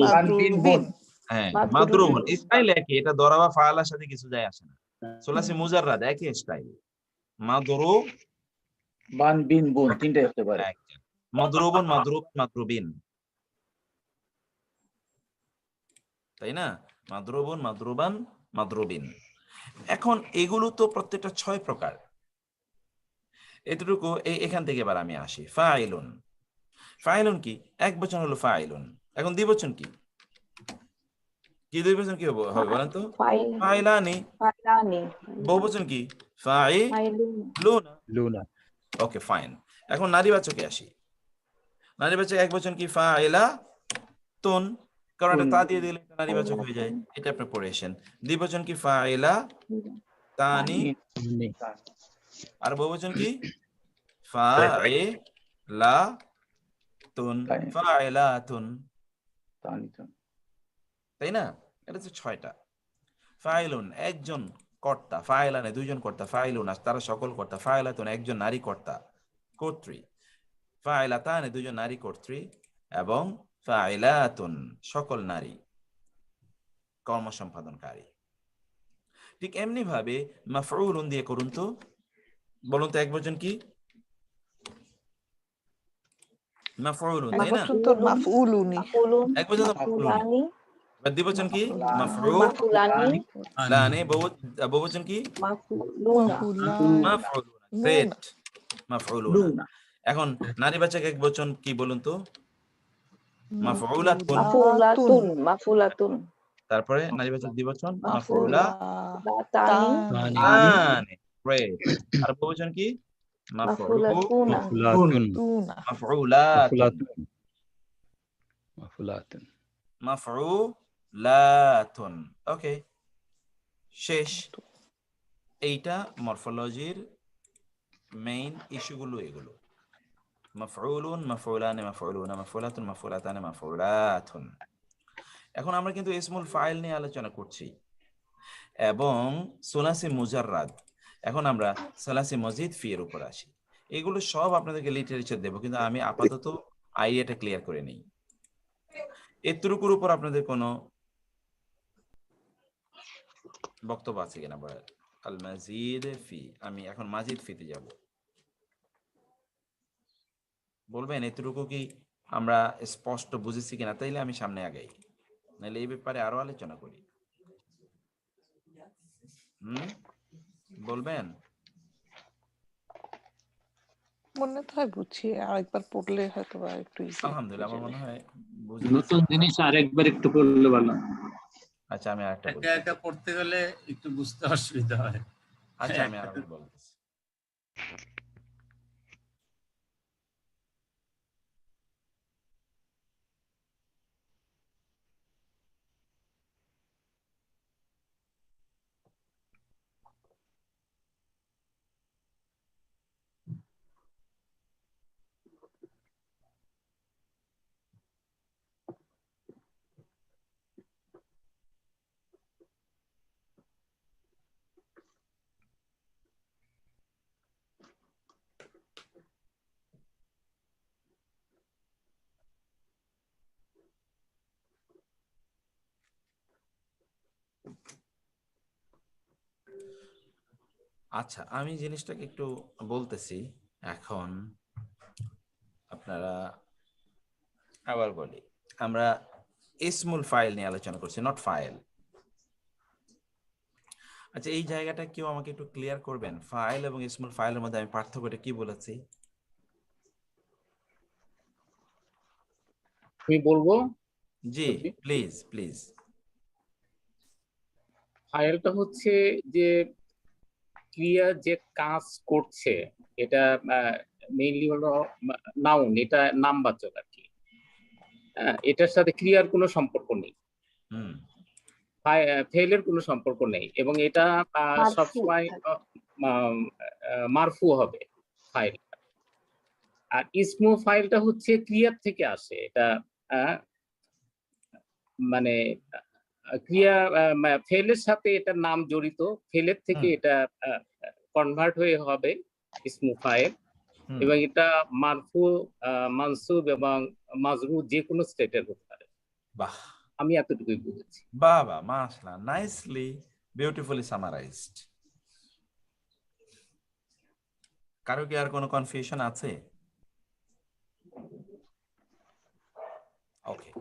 মাদরুবিন। হ্যাঁ, মাদরুবুন স্টাইল একই, এটা দরাবা ফাআলার সাথে কিছু যায় আসে না। সুলাসি মুজাররাদ একই স্টাইল, মাদরুব, বান, বিন, বুন, তিনটে হতে পারে। মাদরুবুন, মাদরুব, মাদরুবিন, তাই না? মাদরুবুন, মাদরুবান, মাদরুবিন। এখন এগুলো তো প্রত্যেকটা 6 প্রকার। এতটুকু এখান থেকে এবার আমি আসি। ফাইলুন, ফাইলুন কি? এক বচন হলো ফাইলুন। এখন দ্বিবচন কি? কি দ্বিবচন কি হবে বলেন তো? ফাইলানি। বহুবচন কি? ফাইলুনা। Okay fine. এখন নারীবাচকে আসি। নারীবাচক এক বচন কি? ফাইলাতুন, কারণ এটা তা দিয়ে দিলে নারীবাচক হয়ে যায়, এটা আপনি পড়ে আসেন। দ্বিবচন কি? ফাইলাতানি, আর বহুবচন কি ফাইলাতুন ফাইলাতুন, তাই না? এটা হচ্ছে 6টা। ফাইলুন একজন কর্তা, ফাইলানে দুইজন কর্তা, ফাইলুন তারা সকল কর্তা, ফাইলাতুন একজন নারী কর্তা কর্ত্রী, ফাইলাতানে দুইজন নারী কর্ত্রী, এবং ফাইলাতুন সকল নারী কর্ম সম্পাদনকারী। ঠিক এমনি ভাবে মাফউলুন দিয়ে করুন তো, বলুন তো একবচন কি? মাফউলুন, তাই না? একবচন তো মাফউলুনি। একবচন তো মাফউলুনি। দ্বিবচন কি? মাফউলানি। বহুবচন কি? মাফউলুনা। গ্রেট, মাফউলুনা। এখন নারীবাচক একবচন কি বলুন তো? মাফউলাতুন। তারপরে নারীবাচক দ্বিবচন মাফউলাতানি। গ্রেট। আর বহুবচন কি? মাফউলাতুন। ওকে, শেষ। এইটা মরফোলজির মেইন ইস্যুগুলো এগুলো। মাফউলুন, মাফউলানি, মাফউলুনা, মাফউলাতুন, মাফউলাতানি, মাফউলাতুন। এখন আমরা কিন্তু ইসমুল ফাইল নিয়ে আলোচনা করছি এবং সুলাসি মুজাররাদ। এখন আমরা সুলাসি মজিদ ফি এর উপর আসি। এগুলো সব আপনাদেরকে লিটারেচার দেব, কিন্তু আমি আপাতত আইডিয়াটা ক্লিয়ার করে নিই। এতটুকুর উপর আপনাদের কোনো বক্তব্য আছে কিনা? আল মাজিদ ফি, আমি এখন মাজিদ ফিতে যাব, বলবেন এতটুকু কি আমরা স্পষ্ট বুঝেছি কিনা, তাইলে আমি সামনে আগাই, নাহলে এই ব্যাপারে আরো আলোচনা করি। বলবেন? মনে তো হয় বুঝছি, আরেকবার পড়লে হয়তো বা একটু ইজি। আলহামদুলিল্লাহ, আমার মনে হয় নতুন জিনিস আরেকবার একটু পড়লে ভালো। আচ্ছা, আমি আরেকটা বলছি। একা একা পড়তে গেলে একটু বুঝতে অসুবিধা হয়। আচ্ছা, আমি আরেকবার বলতেছি। আচ্ছা, আমি জিনিসটাকে একটু বলতেছি। এখন আপনারা আবার বলি, আমরা ইসমুল ফাইল নিয়ে আলোচনা করছি, নট ফাইল। আচ্ছা, এই জায়গাটা কেউ আমাকে একটু ক্লিয়ার করবেন? ফাইল এবং ইসমুল ফাইলের মধ্যে আমি পার্থক্যটা কি বলেছি? আমি বলবো? জি, প্লিজ প্লিজ। ফাইলটা হচ্ছে যে ক্রিয়া যে কাজ করছে, এটা মেইনলি হলো নাউন, এটা নামবাচক আর কি। এটার সাথে ক্রিয়ার কোনো সম্পর্ক নেই, ফেলের কোনো সম্পর্ক নেই, এবং এটা সবসময় মারফু হবে ফাইল। আর ইসমু ফাইলটা হচ্ছে ক্রিয়ার থেকে আসে, এটা মানে ক্রিয়া ফেলের সাথে এটা নাম জড়িত, ফেলের থেকে এটা কনভার্ট হয়ে হবে ইসমু ফাইল, এবং এটা মারফু, মানসুব এবং মাজরুর যে কোনো স্টেটের হতে পারে। বাহ, আমি এতটুকুই বুঝেছি। বাহ বাহ, মাশাআল্লাহ, নাইসলি বিউটিফুলি সামারাইজড। কারো কি আর কোনো কনফিউশন আছে? ওকে,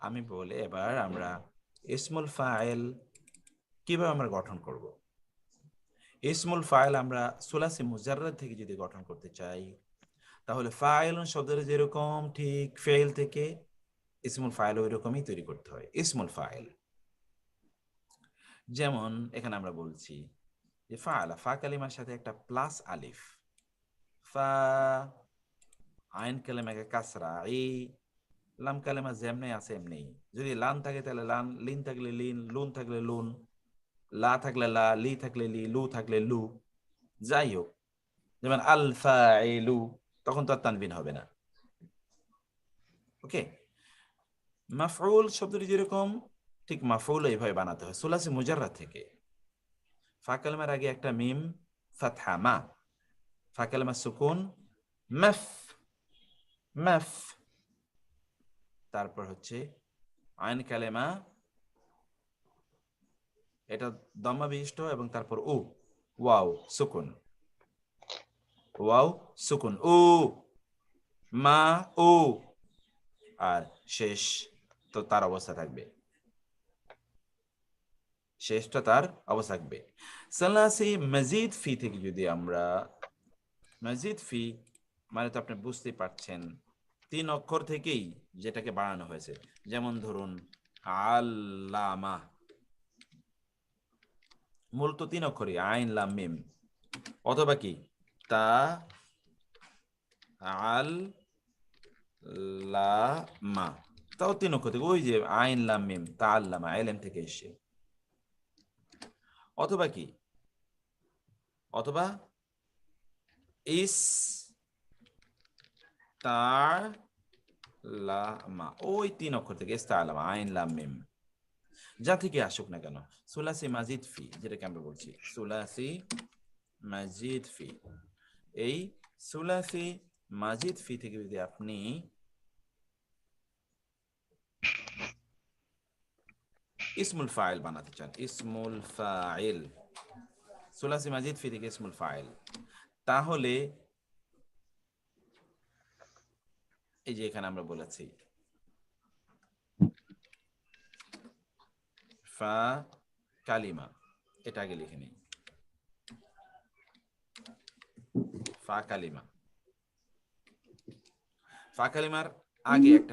আমি বলে এবার আমরা ইসমুল ফাইল কিভাবে আমরা গঠন করব। ইসমুল ফাইল আমরা সুলাসি মুজাররাদ থেকে যদি গঠন করতে চাই, তাহলে ফাইলুন শব্দের যেরকম ঠিক ফেল থেকে ইসমুল ফাইল ওই রকমই তৈরি করতে হয়। ইসমুল ফাইল যেমন এখানে আমরা বলছি যে ফাআলা, ফা কালিমার সাথে একটা প্লাস আলিফ, ফা আইন কালিমাকে কাসরা, ই লাম কালিমা যেমনি আছে এমনি। যদি লান থাকে তাহলে লান, লিন থাকলে লিন, লুন থাকলে লুন, লা থাকলে লা, লি থাকলে লি, লু থাকলে লু। যাই হোক, যেমন আল ফাইলু, তখন তো আর তানবিন হবে না। ওকে, মাফউল শব্দটি যেরকম ঠিক মাফউল এইভাবে বানাতে হয় সুলাসি মুজাররাদ থেকে। ফা কালিমার আগে একটা মিম ফাতহা মা, ফা কালিমা সুকুন মাফ মাফ, তারপর হচ্ছে আইন কালেমা, এটা দম্মা বিশিষ্ট এবং তারপর উ, ওয়াও সুকুন, ওয়াও সুকুন, উ মা উ, আর শেষ তো তার অবস্থা থাকবে, শেষটা তার অবস্থা থাকবে। সালাসি মজিদ ফি থেকে যদি আমরা, মজিদ ফি মানে তো আপনি বুঝতেই পারছেন 3 অক্ষর থেকেই যেটাকে বাড়ানো হয়েছে, যেমন ধরুন আল্লামা, মূলত 3 অক্ষরই আইন লাম মিম, অথবা কি তা আল লামা, তাও 3 অক্ষর থেকে, ওই যে আইন লাম মিম তা আল্লামা এলএম থেকে এসে, অথবা কি, অথবা ইস তার লামা, ওই 3 অক্ষর থেকে ইস্তালামা আইন লাম মিম, যা থেকে আসুক না কেন। সুলাসি মাজিদ ফি যেটাকে আমরা বলছি সুলাসি মাজিদ ফি, এই সুলাসি মাজিদ ফি থেকে যদি আপনি ইসমুল ফাইল বানাতে চান, ইসমুল ফাইল, সুলাসি মাজিদ ফি থেকে ইসমুল ফাইল, তাহলে এই যে এখানে আমরা বলেছি ফা কালিমা, এটা আগে লিখে নিই, ফা কালিমা, ফা কালিমার আগে একটা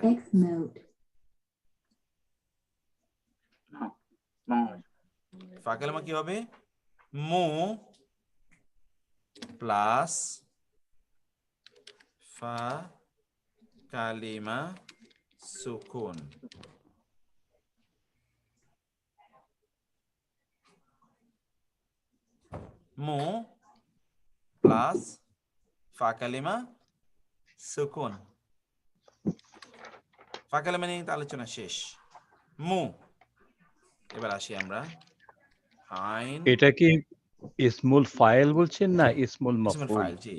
ফা কালিমা কি হবে, মু প্লাস ফা কালিমা সুকুন, মু প্লাস ফা কালিমা সুকুন, ফা কালিমা নিয়ে আলোচনা শেষ। মু, এবার আসি আমরা আইন, এটা কি ইসমুল ফাইল বলছেন না ইসমুল ইসমুল মাফউল? ফাইল, জি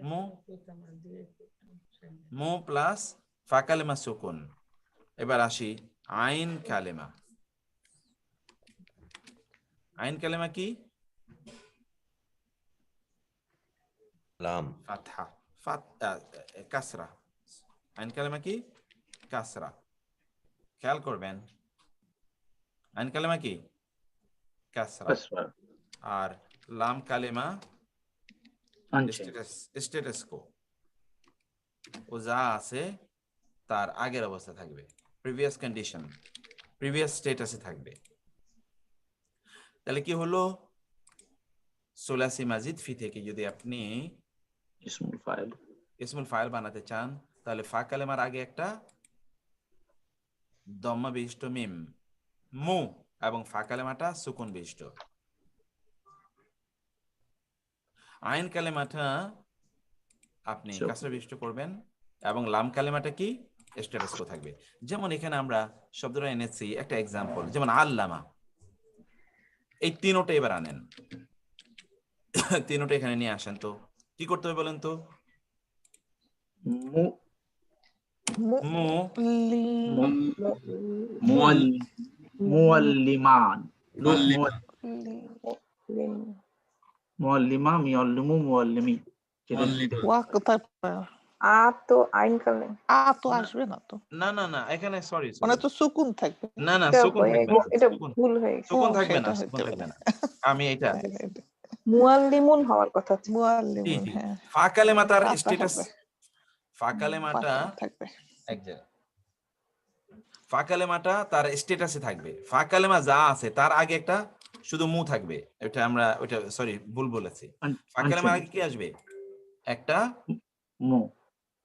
মু, মু প্লাস ফা কালিমা সুকুন। এবার আসি আইন কালিমা, আইন কালিমা কি, লাম ফাতহা, কাসরা, আইন কালিমা কি কাসরা, খেয়াল করবেন আইন কালিমা কি কাসরা, আর লাম কালিমা স্ট্যাটাস কো, ও যা আছে তার আগের অবস্থা থাকবে, প্রিভিয়াস কন্ডিশন, প্রিভিয়াস স্ট্যাটাসে থাকবে। তাহলে কি হলো, সুলাসি মাজিদ ফি থেকে যদি আপনি ইসমুল ফাইল বানাতে চান, তাহলে ফা কালেমার আগে একটা দম্মা বিশিষ্ট মিম মু, এবং ফা কালেমাটা সুকুন বিশিষ্ট, আইন কালেমাটা আপনি কাসরা বিশিষ্ট করবেন, এবং লাম কালেমাটা কি স্ট্যাটাস কো থাকবে। যেমন এখানে আমরা শব্দটা এনেছি একটা এক্সাম্পল, যেমন আল্লামা, এই 3টা এবার আনেন, 3টা এখানে নিয়ে আসেন, তো কি করতে হবে বলেন তো? মুআল্লিমান, মুআল্লিমা, মিয়াল্লিমু, মুআল্লিমি, ওয়া কোথায় পায়? আ তো আইন কালে আ তো আসবে না তো, না না না, এখানে সরি মানে তো সুকুন থাকবে, না না, সুকুন থাকবে না, এটা ভুল হয়ে গেছে, সুকুন থাকবে না, সুকুন থাকবে না, আমি এটা মুআল্লিমুন হওয়ার কথা ছিল, মুআল্লিমুন, হ্যাঁ ফা কালেমাটার স্ট্যাটাস, ফা কালেমাটা থাকবে, ফা কালেমাটা তার স্ট্যাটাসে থাকবে, ফা কালেমা যা আছে তার আগে একটা শুধু মু থাকবে, এটা আমরা ওটা সরি ভুল বলেছি, ফা কালেমার আগে কি আসবে, একটা মু,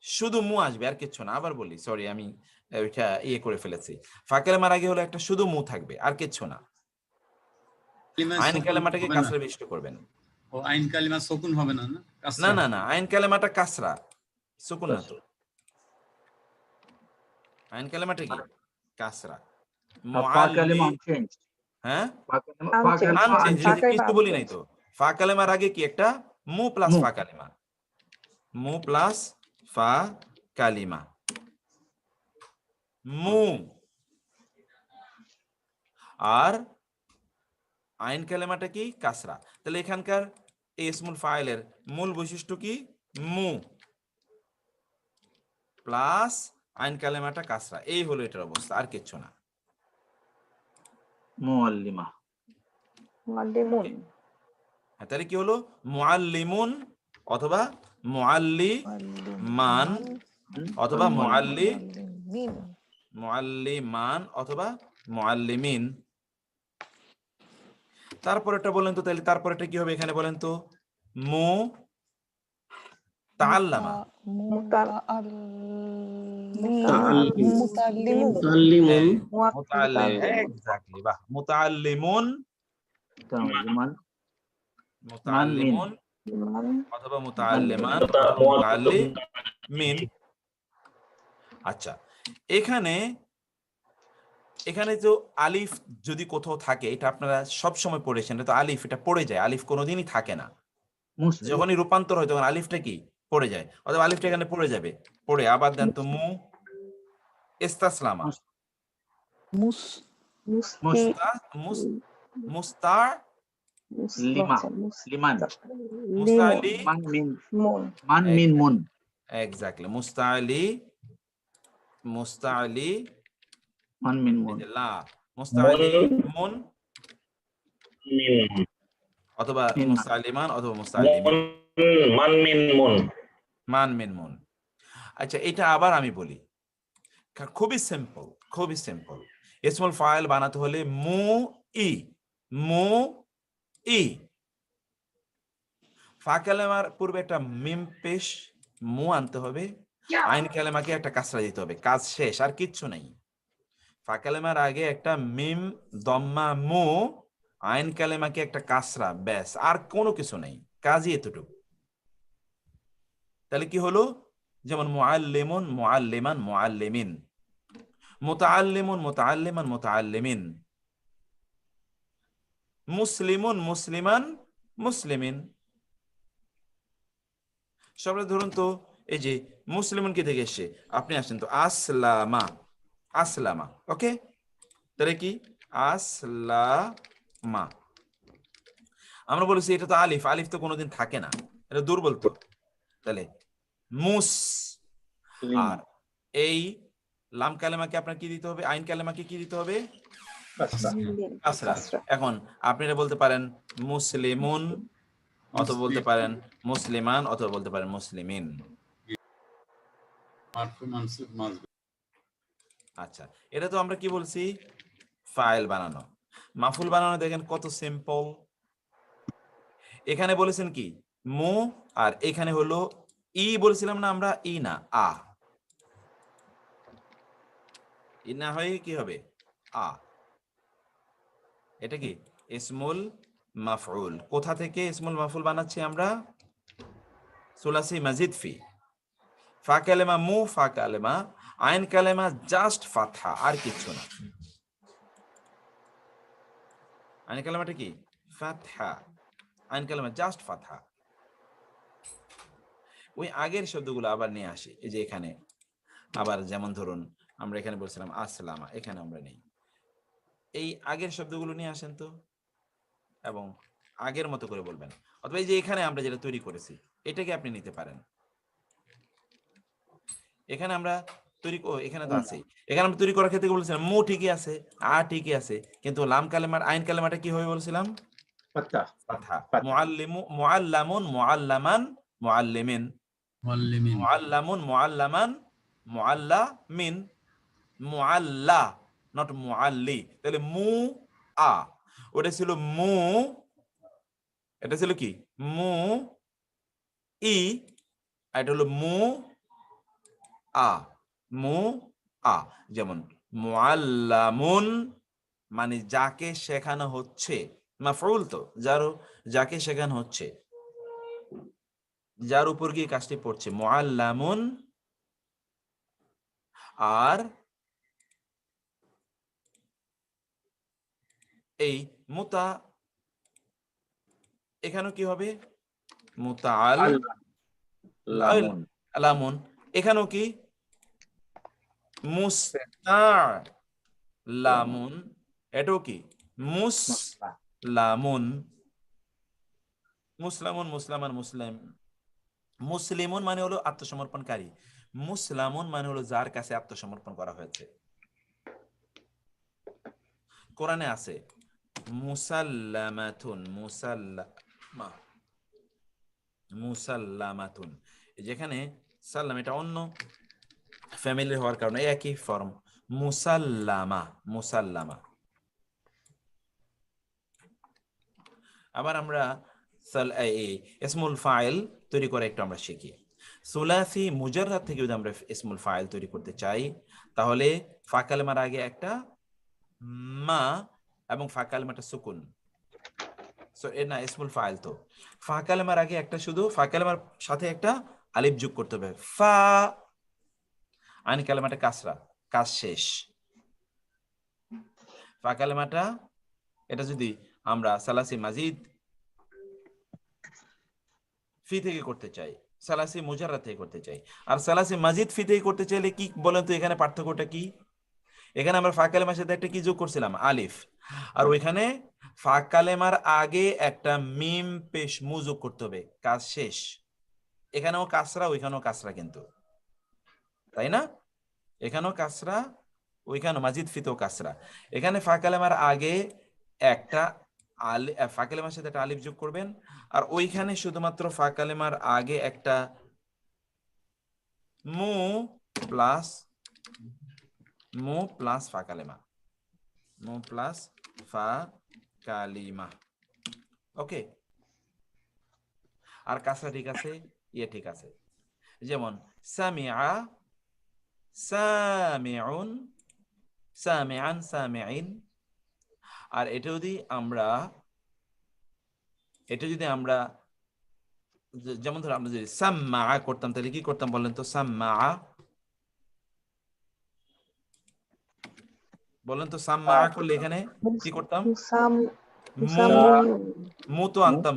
শুধু মু আসবে আর কিছু না। আবার বলি, সরি আমি ওইটা ইয়ে করে ফেলেছি। ফা কালেমার আগে হলো একটা শুধু মু থাকবে, আর কিচ্ছু না। আইন কালেমাটাকে কাসরা বিশিষ্ট করবেন। ও আইন কালিমা সুকুন হবে না, না না কাসরা না না, আইন কালেমাটা কাসরা, সুকুন না তো। আইন কালেমাটা কি? কাসরা। ফা কালেমা আনচেঞ্জ। হ্যাঁ, Unchanged. আনচেঞ্জ, ফা কালেমা কিছু বলি নাই তো। ফা কালেমার আগে কি একটা মু প্লাস ফা কালেমা, মু প্লাস ফা কালিমা, মু। আর আইন কালেমাটা কি? কাসরা। তাহলে এখানকার এই ইসমুল ফাইলের মূল বৈশিষ্ট্য কি? মু প্লাস আইন কালেমাটা কাসরা, এই হলো এটার অবস্থা, আর কিচ্ছু না। মুআল্লিমা। মুআল্লিমুন। তাহলে কি হলো? মুআল্লিমুন অথবা মুআল্লিমান অথবা মুআল্লিমান অথবা মুআল্লিমিন। তারপরেটা বলেন তো, তাহলে তারপরেটা কি হবে এখানে বলেন তো? মু তাআল্লামা, মুতাল্লিমুন। এক্স্যাক্টলি, বাহ। মুতাআল্লিমুন, মুতাআল্লিমুন অথবা মুতাআল্লিমান অথবা মুতাআল্লিমিন। আচ্ছা, এখানে যে আলিফ যদি কোথাও থাকে, এটা আপনারা সব সময় পড়েছেন, এটা তো আলিফ, এটা পড়ে যায়, আলিফ কোনোদিনই থাকে না। যখনই রূপান্তর হয় তখন আলিফটা কি? পড়ে যায়, অথবা আলিফটা এখানে পড়ে যাবে। পড়ে আবার দেন তো, মু ইস্তাসলামা, এক্স্যাক্টলি, মুস্তাআলি মান মিন মুন, মুস্তাআলিমুন অথবা মুস্তাআলিমান অথবা মুস্তাআলিমিন, মান মিন মুন। আচ্ছা, এটা আবার আমি বলি, খুবই সিম্পল, খুবই সিম্পল। ইসমুল ফাইল বানাতে হলে মু ই, ফা কালেমার পূর্বে একটা মিম পেশ মু আনতে হবে, আইন কালেমাকে একটা কাসরা দিতে হবে, কাজ শেষ, আর কিচ্ছু নাই। ফা কালেমার আগে একটা মিম দম্মা মু, আইন কালেমাকে একটা কাসরা, ব্যাস, আর কোনো কিছু নেই, কাজই এতটুকু। তাহলে কি হলো? যেমন মুআল্লিমুন মুআল্লিমান মুআল্লিমিন, মুতাআল্লিমুন মুতাআল্লিমান মুতাআল্লিমিন, মুসলিমুন মুসলিমান মুসলিমিন। সবাই ধরুন তো, এই যে মুসলিমুন কি থেকে এসছে? আপনি আসেন তো, আসলামা, আসলামা, ওকে। তাহলে কি? আসলামা। আমরা বলেছি এটা তো আলিফ, আলিফ তো কোনোদিন থাকে না, এটা দুর্বল তো। তাহলে মুস, আর এই লাম কালেমাকে আপনার কি দিতে হবে? আইন কালেমাকে কি দিতে হবে? কাসরা। এখন আপনি এটা বলতে পারেন মুসলিমুন, অথবা বলতে পারেন মুসলিমান, অথবা বলতে পারেন মুসলিমিন। আচ্ছা, এটা তো আমরা কি বলছি? ফাইল বানানো। মাফুল বানানো দেখেন কত সিম্পল। এখানে বলেছেন কি? মু, আর এখানে হলো ই, বলছিলাম না আমরা? ই না, আ। ই না হয়ে কি হবে? আ। এটা কি? ইসমুল মাফউল। কোথা থেকে ইসমুল মাফউল বানাচ্ছি আমরা? সুলাসি মাজিদ ফি। ফা কালেমা মু, ফা কালেমা, আইন কালেমা জাস্ট ফাতহা, আর কিছু না। আইন কালেমাটা কি? ফাতহা। আইন কালেমা জাস্ট ফাতহা। ওই আগের শব্দগুলো আবার নিয়ে আসি। এই যে এখানে আবার, যেমন ধরুন আমরা এখানে বলছিলাম আসলামা, এখানে আমরা নেই। এই আগের শব্দগুলো নিয়ে আসেন তো, এবং আগের মতো করে বলবেন। অথবা এই যে এখানে আমরা যেটা তৈরি করেছি, এটাকে আপনি নিতে পারেন। এখানে আমরা তৈরি, এখানে তো আছে, এখানে আমরা তৈরি করার ক্ষেত্রে বলছিলাম মু ঠিকই আছে, আ ঠিকই আছে, কিন্তু লাম কালেমার আইন কালেমাটা কি হবে বলছিলাম? ফাতহা। মুআল্লিমু মুআল্লামুন মুআল্লামান মুআল্লিমিন, মুআল্লামুন মুআল্লামান মুআল্লামিন, মুআল্লা, নট মুআল্লি। তাহলে মু আ, ওটা ছিল মু, এটা ছিল কি? মু ই, এটা হলো মু আ, মু আ, যেমন মুআল্লামুন মানে যাকে শেখানো হচ্ছে, মাফউল তো, যাকে শেখানো হচ্ছে, যার উপর গিয়ে কাজটি পড়ছে, মুআল্লামুন। আর এই মুতা, এখানে কি হবে? মুতাআল্লামুন, এখানেও কি? মুস্তালামুন, এটাও কি? মুসলামুন। মুসলামুন, মুসলামান, মুসলিম। মুসলিমুন মানে হলো আত্মসমর্পণকারী, মুসলামুন মানে হলো যার কাছে আত্মসমর্পণ করা হয়েছে। কোরআনে আছে মুসাল্লামাতুন, মুসাল্লামাতুন, যেখানে সাল্লাম এটা অন্য ফ্যামিলি হওয়ার কারণে একই ফর্ম, মুসাল্লামা। আবার আমরা ইসমুল ফাইল তৈরি করে একটু আমরা শিখি। সুলাসি মুজাররাদ থেকে যদি আমরা ইসমুল ফাইল তৈরি করতে চাই, তাহলে ফা কালেমার আগে একটা মা এবং ফা কালেমাটা সুকুন, না ইসমুল ফাইল তো ফা কালেমার আগে একটা, শুধু ফা কালেমার সাথে একটা আলিফ যোগ করতে হবে, ফা। আইন কালেমাটা কাসরা, কাজ শেষ। ফা কালেমাটা এটা যদি আমরা সালাসি মাজিদ ফি থেকে করতে চাই, সালাসি মুজাররাদ থেকে করতে চাই, আর সালাসি মাজিদ ফি থেকে করতে চাইলে কি বলেন তো, এখানে পার্থক্যটা কি? এখানে আমরা ফা কালেমার সাথে একটা কি যোগ করছিলাম? আলিফ। আর ওইখানে ফা কালেমার আগে একটা মিম পেশ মু যোগ করতে হবে, কাজ শেষ। এখানেও কাসরা, ওইখানেও কাসরা, কিন্তু তাই না? এখানেও কাসরা, ওইখানে মাজিদ ফিতেও কাসরা। এখানে ফা কালেমার আগে একটা ফা কালেমার সাথে একটা আলিফ যোগ করবেন, আর ওইখানে শুধুমাত্র ফা কালেমার আগে একটা মু প্লাস ফা কালেমা, মু প্লাস ফা কালিমা। ওকে, আর কাসরা ঠিক আছে, ইয়ে ঠিক আছে। যেমন সামিআ, সামিউন, সামিআন, সামিঈন। আর এটা যদি আমরা যেমন ধরো আমরা যদি সাম্মা করতাম, তাহলে কি করতাম বলেন তো? সাম্মা বলেন তো, সাম্মা করলে এখানে কি করতাম? মু তো আনতাম,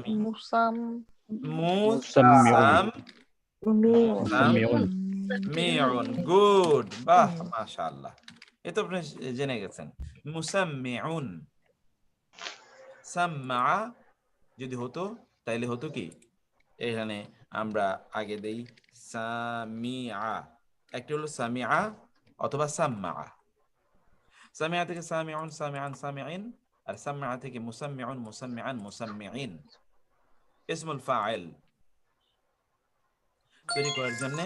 মুসাম্মিউন। গুড, বাহ, মাশাআল্লাহ, এ তো আপনি জেনে গেছেন। মুসাম্মিউন। সাম্মা যদি হতো তাইলে হতো কি? এখানে আমরা আগে দেই সামিআ, একটা হলো সামিআ অথবা সাম্মা। সামিআ থেকে সামিউন, সামিআন, সামিঈন, আর সাম্মা থেকে মুসাম্মিউন, মুসাম্মিআন, মুসাম্মিঈন। ইসমুল ফাইল তৈরি করার জন্য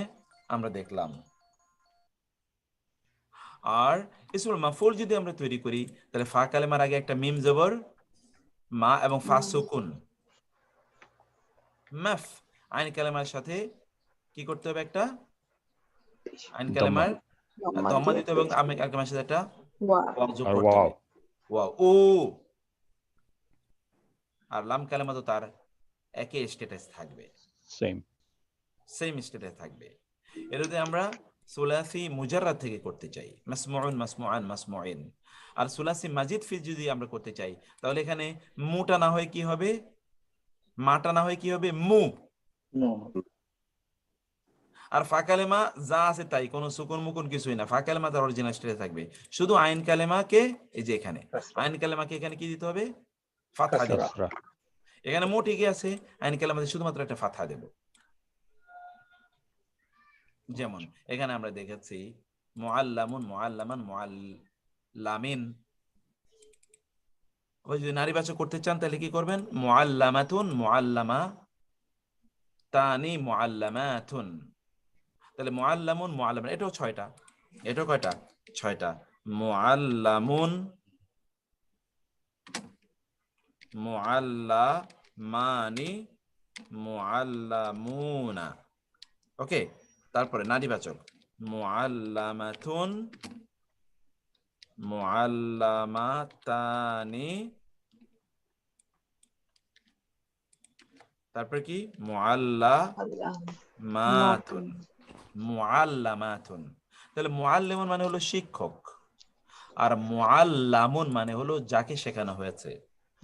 আমরা দেখলাম। আর ইসমুল মাফউল যদি আমরা তৈরি করি, তাহলে ফা কালেমার আগে একটা মিম জবর মা এবং ফা সুকুন, মাফ। আইন কালেমার সাথে কি করতে হবে? একটা আইন কালেমার দম্মা দিতে হবে, এবং আমি কালেমার সাথে একটা ওয়াও যোগ করতে হবে, ওয়াও। ও আর লাম কালেমা তো তার একই স্ট্যাটাস থাকবে, সেম স্ট্যাটাস থাকবে। এর যদি আমরা সুলাসি মুজাররাদ থেকে করতে চাই, মাসমউন, মাসমউআন, মাসমউইন। আর সুলাসি মাজিদ ফি যদি আমরা করতে চাই, তাহলে এখানে মুটা না হয় কি হবে? মাটা না হয় কি হবে? মু। আর ফা কালেমা যা আছে তাই, কোনো সুকুন মুকুন কিছুই না, ফা কালেমা তার অরিজিনাল স্টেটে থাকবে। শুধু আইন কালেমাকে, এই যে এখানে আইন কালেমাকে এখানে কি দিতে হবে? ফাতহা দিতে হবে। এখানে মু ঠিকই আছে, আইন কালেমাতে শুধুমাত্র একটা ফাতহা দেব। যেমন এখানে আমরা দেখেছি মুআল্লামুন, মুআল্লামান, মুআল্লামিন। ওই যদি নারীবাচক করতে চান তাহলে কি করবেন? মুআল্লামাতুন, মুআল্লামা তানি, মুআল্লামাতুন। তাহলে মুআল্লামুন, মুআল্লামান, এটাও 6টা। এটাও কয়টা? 6টা। মুআল্লামুন, মুআল্লামানি, মুআল্লামুনা। ওকে, তারপরে নারীবাচক মুআল্লামাতুন, মুআল্লামাতানি, তারপর কি মুআল্লামাতুন, মুআল্লামাতুন। তাহলে মুআল্লিমুন মানে হলো শিক্ষক, আর মুআল্লামুন মানে হলো যাকে শেখানো হয়েছে,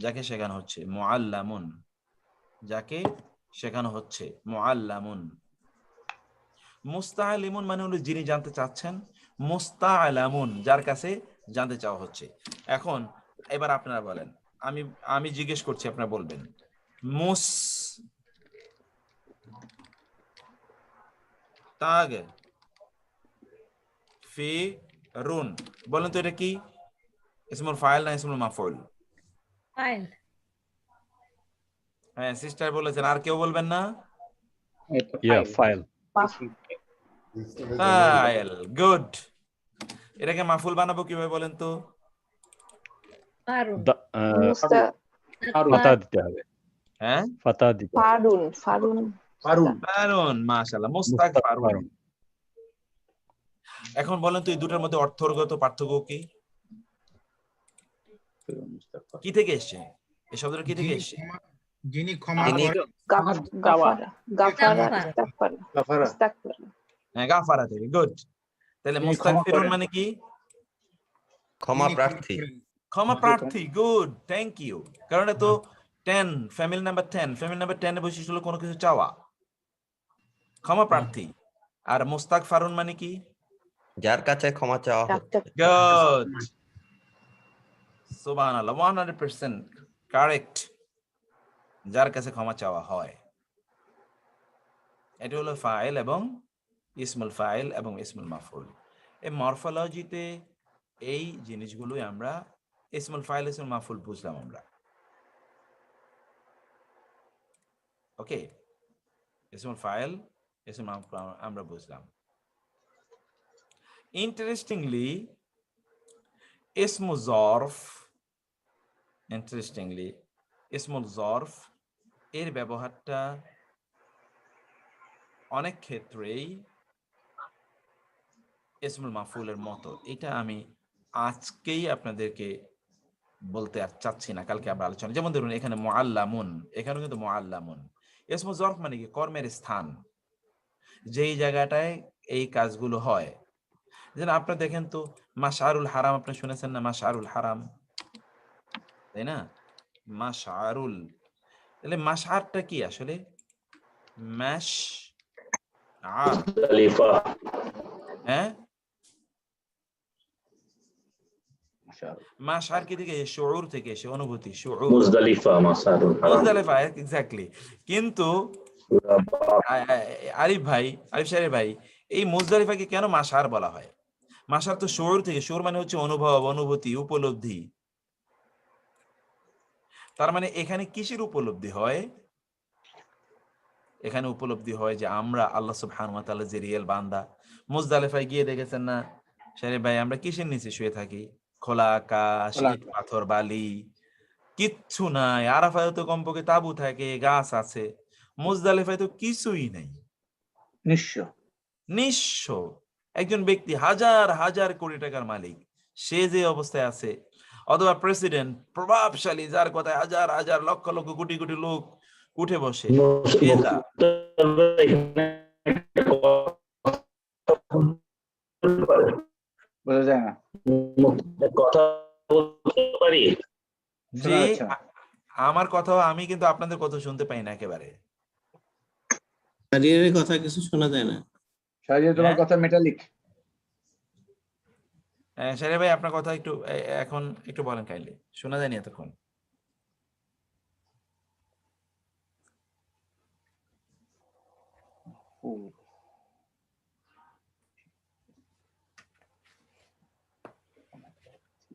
যাকে শেখানো হচ্ছে। মুআল্লামুন যাকে শেখানো হচ্ছে, মুআল্লামুন। মুস্তাআলিমুন মানে হলো যিনি জানতে চাচ্ছেন, মুস্তাআলামুন যার কাছে জানতে চাওয়া হচ্ছে। এখন এবার আপনারা বলেন, আমি জিজ্ঞেস করছি, আপনারা বলবেন। মুস্তাগফিরুন, বলেন তো এটা কি? ইসমুল ফাইল না ইসমুল মাফউল? ফাইল। হ্যাঁ, সিস্টার বলেছেন, আর কেউ বলবেন না? ফাইল। File, good. এটাকে মাফুল বানাবো কিভাবে বলেন তো? ফাতা দিতে হবে। হ্যাঁ, ফাতা দিতে হবে। ফারুন, মাশাআল্লাহ, মুস্তাগফিরুন। এখন বলেন তো এই দুটোর মধ্যে অর্থগত পার্থক্য কি? কি থেকে এসেছে এই শব্দটা? কি থেকে এসেছে? যিনি ক্ষমা করেন। হ্যাঁ, গাফারা থেকে। গুড। তাহলে মুস্তাগফিরুন মানে কি? ক্ষমা প্রার্থী। ক্ষমা প্রার্থী, গুড, থ্যাংক ইউ। কারণ এটা তো 10, ফ্যামিলি নাম্বার 10, ফ্যামিলি নাম্বার 10 এর বৈশিষ্ট্য হলো কোনো কিছু চাওয়া, ক্ষমা প্রার্থী। আর মুস্তাগফিরুন মানে কি? যার কাছে ক্ষমা চাওয়া হচ্ছে। গুড, সুবহানাল্লাহ, 100% কারেক্ট, যার কাছে ক্ষমা চাওয়া হয়। এটা হলো ফাইল এবং ইসমুল ফাইল এবং ইসমুল মাফউল। এই মরফোলজিতে এই জিনিসগুলোই আমরা ইসমুল ফাইল ইসমুল মাফউল বুঝলাম আমরা। ওকে, ইসমুল ফাইল ইসমুল মাফউল আমরা বুঝলাম। ইন্টারেস্টিংলি ইসমুল জরফ এর ব্যবহারটা অনেক ক্ষেত্রেই ইসমুল মাফউলের মতো। এটা আমি আজকেই আপনাদেরকে বলতে চাচ্ছি না, কালকে আমরা আলোচনা। যেমন ধরুন এখানে মুআল্লামুন, এখানেও কিন্তু মুআল্লামুন। ইসমুল জরফ মানে কি? কর্মের স্থান, যেই জায়গাটায় এই কাজগুলো হয়। যেন আপনারা দেখেন তো মাশআরুল হারাম, আপনি শুনেছেন না? মাশআরুল হারাম, তাই না? মাশআরুল, তাহলে মাশআরটা কি আসলে? হ্যাঁ, মাশআর কি থেকে? শুউর থেকে এসে, অনুভূতি, শুউর, মুজদালিফা, এক্স্যাক্টলি। কিন্তু আরিফ সাহেব ভাই, এই মুজদালিফাকে কেন মাশআর বলা হয়? মাশআর তো শুউর থেকে, শুউর মানে হচ্ছে অনুভব, অনুভূতি, উপলব্ধি। তার মানে এখানে কিসের উপলব্ধি হয়? এখানে উপলব্ধি হয় যে আমরা আল্লাহ সুবহানাহু ওয়া তাআলা যে রিয়েল বান্দা। মুজদালিফায় গিয়ে দেখেছেন না শারিফ ভাই, আমরা কিসের নিচে শুয়ে থাকি? খোলা আকাশ, ইট পাথর বালি, কিচ্ছু নাই। আরাফায় তো কমপক্ষে তাঁবু থাকে, গাছ আছে। মুজদালিফায় তো কিছুই নাই, নিঃস্ব। একজন ব্যক্তি হাজার হাজার কোটি টাকার মালিক, সে যে অবস্থায় আছে, অথবা প্রেসিডেন্ট, প্রভাবশালী, যার কথায় হাজার হাজার লক্ষ লক্ষ কোটি কোটি লোক উঠে বসে, বোঝা যায় না। কথা বলতে পারি? জি, আমার কথা, আমি কিন্তু আপনাদের কথা শুনতে পাই না একেবারে। শারিয়ারের কথা কিছু শোনা যায় না। শারিয়ার, তোমার কথা মেটালিক। শারিয়ার ভাই, আপনার কথা একটু এখন একটু বলেন কাইন্ডলি, শোনা যায়নি এতক্ষণ।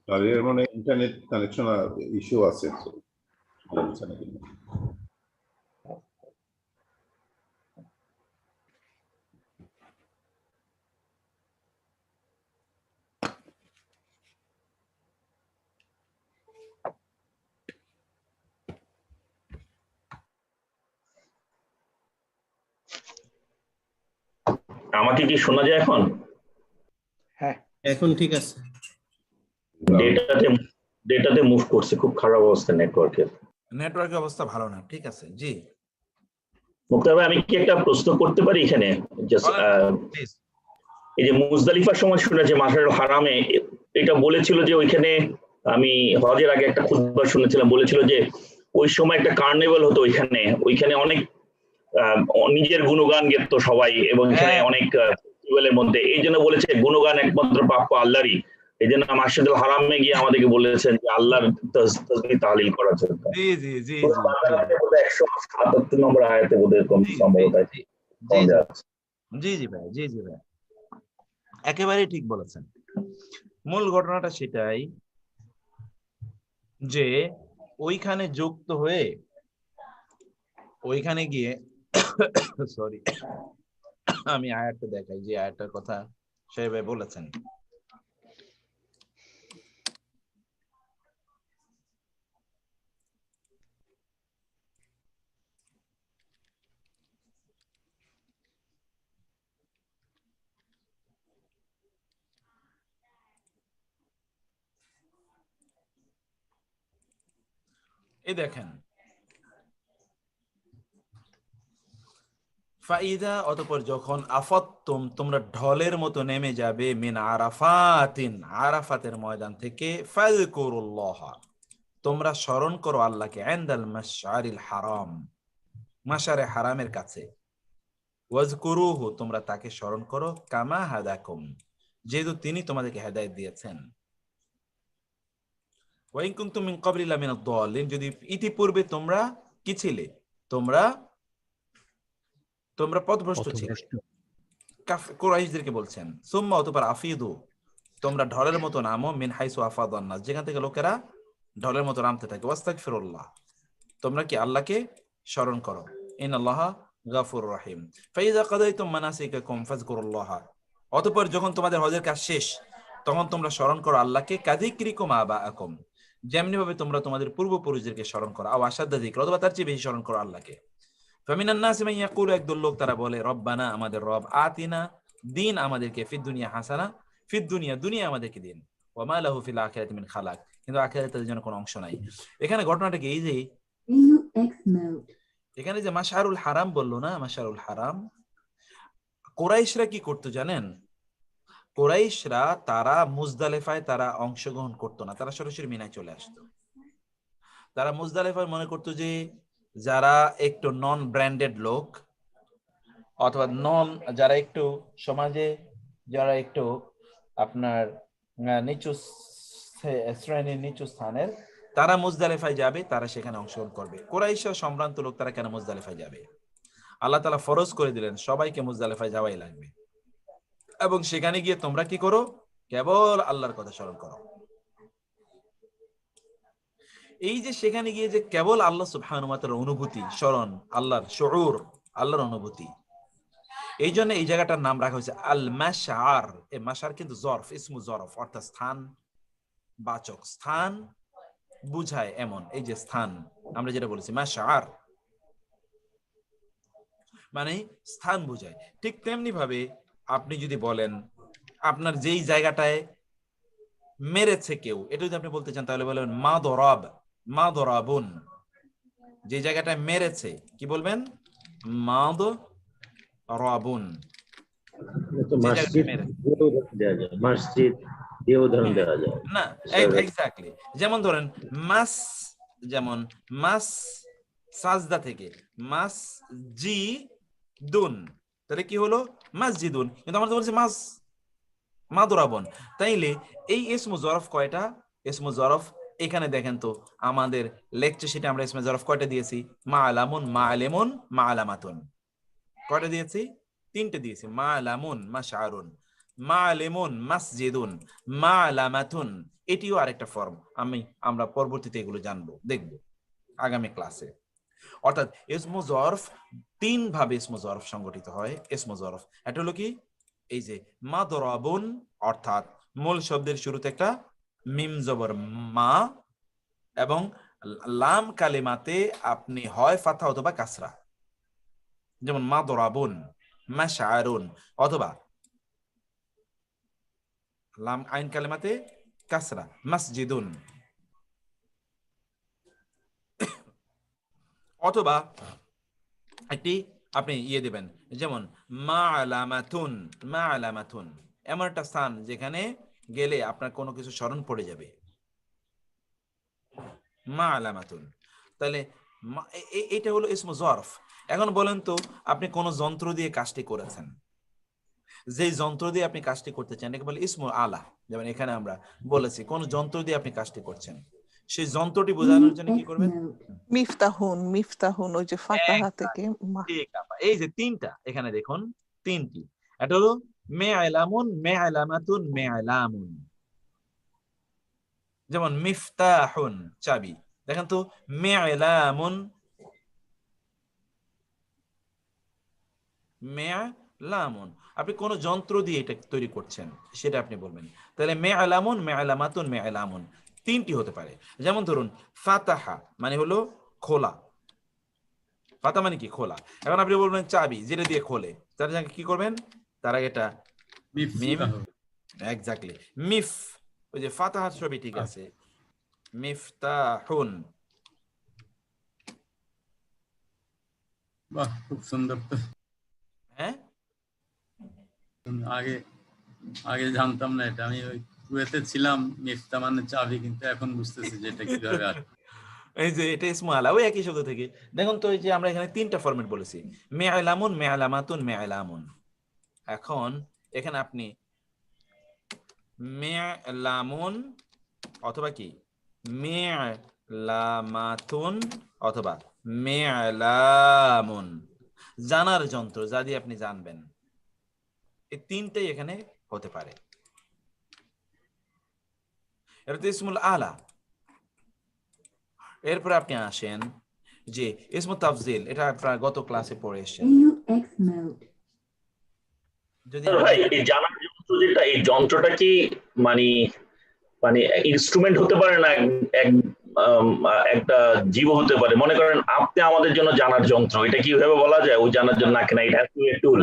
শারিয়ার মানে ইন্টারনেট কানেকশন ইস্যু আছে। আমাকে কি শোনা যায় এখন? এখন ঠিক আছে। ডেটাতে মুভ করছে, খুব খারাপ অবস্থা নেটওয়ার্কের। নেটওয়ার্কের অবস্থা ভালো না, ঠিক আছে। জি মুক্তার ভাই, আমি কি একটা প্রশ্ন করতে পারি এখানে? এই যে মুজদালিফার সময় শুনেছি মাশারুল হারামে এটা বলেছিল যে ওইখানে, আমি হজের আগে একটা খুতবা শুনেছিলাম, বলেছিল যে ওই সময় একটা কার্নিভাল হতো ওইখানে অনেক নিজের গুণগান গেতো সবাই, এবং এখানে অনেক ফেস্টিভ্যালের মধ্যে, এই জন্য বলেছে গুণগান একমাত্র প্রাপ্য আল্লাহরই। এই জন্য মাসজিদুল হারামে গিয়ে আমাদেরকে বলেছেন যে আল্লাহর তাসবিহ তাহলিল করার জন্য। জি জি জি 177 নম্বর আয়াতে বোধহয় সম্ভবত। জি জি ভাই, জি জি ভাই, একেবারেই ঠিক বলেছেন। মূল ঘটনাটা সেটাই যে ওইখানে যুক্ত হয়ে ওইখানে গিয়ে সরি আমি আয়াতটা দেখাই, যে আয়াতটার কথা সেই ভাই বলেছেন। এই দেখেন, ফাইদা অতঃপর যখন আফাত্তুম তোমরা ঢলের মতো নেমে যাবে, মিন আরাফাতিন আরাফাতের ময়দান থেকে, ফাযকুরুল্লাহ তোমরা স্মরণ করো আল্লাহকে, ইনদাল মাশআরিল হারাম মাশআরে হারামের কাছে, ওয়াজকুরুহু তোমরা তাকে স্মরণ করো, কামা হাদাকুম যেহেতু তিনি তোমাদেরকে হেদায়েত দিয়েছেন, ওয়া ইন কুনতুম মিন ক্বাবলি লামিনাদ দাল্লিন যদি ইতিপূর্বে তোমরা কি ছিলে, তোমরা পথভ্রষ্ট ছিলে। কুরাইশদেরকে বলছেন, সুম্মা অতঃপর আফিদু তোমরা ঢলের মতো নামো, মিন হাইসু আফাদান নাস যেখান থেকে লোকেরা ঢলের মতো নামতে থাকে, ওয়াস্তাগফিরুল্লাহ তোমরা কি আল্লাহকে স্মরণ করো, ইন্নাল্লাহা গাফুর রহিম। ফাইযা কাদাইতুম মানাসিকাকুম ফাযকুরুল্লাহ অতঃপর যখন তোমাদের হজের কাজ শেষ তখন তোমরা স্মরণ করো আল্লাহকে, কাযিকরিকুম আবাআকুম যেমনি ভাবে তোমরা তোমাদের পূর্বপুরুষদেরকে স্মরণ করো, আও আশাদ্দা যিকর অথবা তার চেয়ে বেশি স্মরণ করো আল্লাহকে। ফামিনান নাসি মান ইয়াকুলু একদল লোক তারা বলে, রব্বানা আমাদের রব, আতিনা দিন আমাদেরকে, ফিদ দুনিয়া হাসানা ফিদ দুনিয়া দুনিয়া আমাদেরকে দিন, ওয়া মা লাহু ফিল আখিরাতি মিন খালাক কিন্তু আখিরাতে তাদের জন্য কোনো অংশ নাই। এখানে ঘটনাটা কি, এই যে এখানে যে মাশআরুল হারাম বললো না, মাশআরুল হারাম, কুরাইশরা কি করতো জানেন? কুরাইশরা তারা মুজদালিফায় তারা অংশগ্রহণ করতো না, তারা সরাসরি মিনায় চলে আসতো। তারা মুজদালিফায় মনে করতো যে যারা একটু নন ব্র্যান্ডেড লোক অথবা যারা একটু সমাজে যারা একটু আপনার নিচু শ্রেণীর নিচু স্থানের, তারা মুজদালিফায় যাবে, তারা সেখানে অংশগ্রহণ করবে। কুরাইশরা সম্ভ্রান্ত লোক, তারা কেন মুজদালিফায় যাবে? আল্লাহ তাআলা ফরজ করে দিলেন সবাইকে মুজদালিফায় যাওয়াই লাগবে, এবং সেখানে গিয়ে তোমরা কি করো? কেবল আল্লাহর কথা স্মরণ করো। এই যে সেখানে গিয়ে যে কেবল আল্লাহ সুবহানাহু ওয়া তাআলার অনুভূতি, স্মরণ, আল্লাহর শুউর, আল্লাহর অনুভূতি, এই জন্য এই জায়গাটার নাম রাখা হয়েছে আল মাশআর। এই মাশআর কিন্তু জরফ, ইসমু জরফ, অর্থাৎ স্থান বাচক, স্থান বুঝায় এমন। এই যে স্থান আমরা যেটা বলেছি মাশআর মানে স্থান বুঝায়, ঠিক তেমনি ভাবে আপনি যদি বলেন আপনার যেই জায়গাটায় মেরেছে কেউ, এটা যদি আপনি বলতে চান তাহলে বলবেন মা দরাব, মা দরাবুন। যে জায়গাটায় মেরেছে কি বলবেন? মা দরাবুন। মসজিদ দিয়ে উদাহরণ দেওয়া যায় না, এক্স্যাক্টলি। যেমন ধরেন মাস, যেমন মাস সাজদা থেকে মাস জি দুন, তাহলে কি হলো? মসজিদুন, কিন্তু আমরা তো বলছি মাস মাদরাবন। তাইলে এই ইসমু জরফ কয়টা? ইসমু জরফ এখানে দেখেন তো আমাদের লেকচার শিটে আমরা ইসমু জরফ কয়টা দিয়েছি? মাআলামুন, মাআলিমুন, মাআলামাতুন। কয়টা দিয়েছি? 3টে দিয়েছি। মাআলামুন মাশআরুন, মাআলিমুন মাসজিদুন, মাআলামাতুন এটিও আরেকটা ফর্ম। আমরা পরবর্তীতে এগুলো জানবো, দেখব আগামী ক্লাসে। অর্থাৎ ইসমু জরফ 3 ভাবে ইসমু জরফ সংগঠিত হয়। ইসমু জরফ এটা হলো কি, এই যে মাদরাবুন, অর্থাৎ মূল শব্দের শুরুতে একটা মিম জবর মা, এবং লাম কালিমাতে আপনি হয় ফাথা অথবা কাসরা, যেমন মাদরাবুন, মাশআরুন, অথবা লাম আইন কালেমাতে কাসরা, মাসজিদুন। অথবা একটি আপনি ইয়ে দেবেন, যেমন মা'লামাতুন, মা'লামাতুন, এমন একটা স্থান যেখানে গেলে আপনার কোনো কিছু স্মরণ পড়ে যাবে, মা'লামাতুন। তাহলে এটা হলো ইসমু জরফ। এখন বলেন তো, আপনি কোন যন্ত্র দিয়ে কাজটি করেছেন, যেই যন্ত্র দিয়ে আপনি কাজটি করতে চান একে বলে ইসমু আলা। যেমন এখানে আমরা বলেছি কোন যন্ত্র দিয়ে আপনি কাজটি করছেন, সেই যন্ত্রটি বোঝানোর জন্য কি করবেন? মিফতাহুন, মিফতাহুন, ওই যে ফাতাহা থেকে ঠিক আপা, এই যে তিনটা এখানে দেখুন, তিনটি, এটা হলো মে'লামুন, মে'লামাতুন, মে'লামুন। যেমন মিফতাহুন চাবি, দেখেন তো মে'লামুন, মে'লামুন। আপনি কোন যন্ত্র দিয়ে এটা তৈরি করছেন সেটা আপনি বলবেন। তাহলে মে'লামুন, মে'লামাতুন, মে'লামুন তিনটি হতে পারে। যেমন ধরুন ফাতাহা মানে হলো খোলা, ফাতা মানে কি খোলা। এখন আপনি বলবেন চাবি, যেটা দিয়ে খোলে, তার সঙ্গে কি করবেন? তার আগে এটা মিম, এক্স্যাক্টলি মিফ, ওই যে ফাতাহার ছবি, ঠিক আছে, মিফতাহুন। বাহ, খুব সুন্দর তো। হ্যাঁ, আগে আগে জানতাম না এটা। আমি ওই কুয়েতে ছিলাম, মিফতা মানে চাবি, কিন্তু এখন বুঝতেছি যে এটা কিভাবে আসে। এই যে এটা ইসমু আলা, ওই একই শব্দ থেকে। দেখুন তো, এই যে আমরা এখানে তিনটা ফরম্যাট বলেছি, মে'লামুন, মে'লামাতুন, মে'লামুন। এখন এখানে আপনি মে'লামুন অথবা কি মে'লামাতুন অথবা মে'লামুন, জানার যন্ত্র যা দিয়ে আপনি জানবেন, এই তিনটাই এখানে হতে পারে। এটা তো ইসমুল আলা। এরপরে আপনি আসেন যে ইসমু তাফজিল, এটা আপনারা গত ক্লাসে পড়ে এসেছেন। যদি ভাই এই জানার যন্ত্র যেটা, এই যন্ত্রটা কি মানে মানে ইনস্ট্রুমেন্ট হতে পারে না, একটা জীব হতে পারে? মনে করেন আপনি আমাদের জন্য জানার যন্ত্র, এটা কিভাবে বলা যায় ওই জানার জন্য নাকি না, এটা টুল?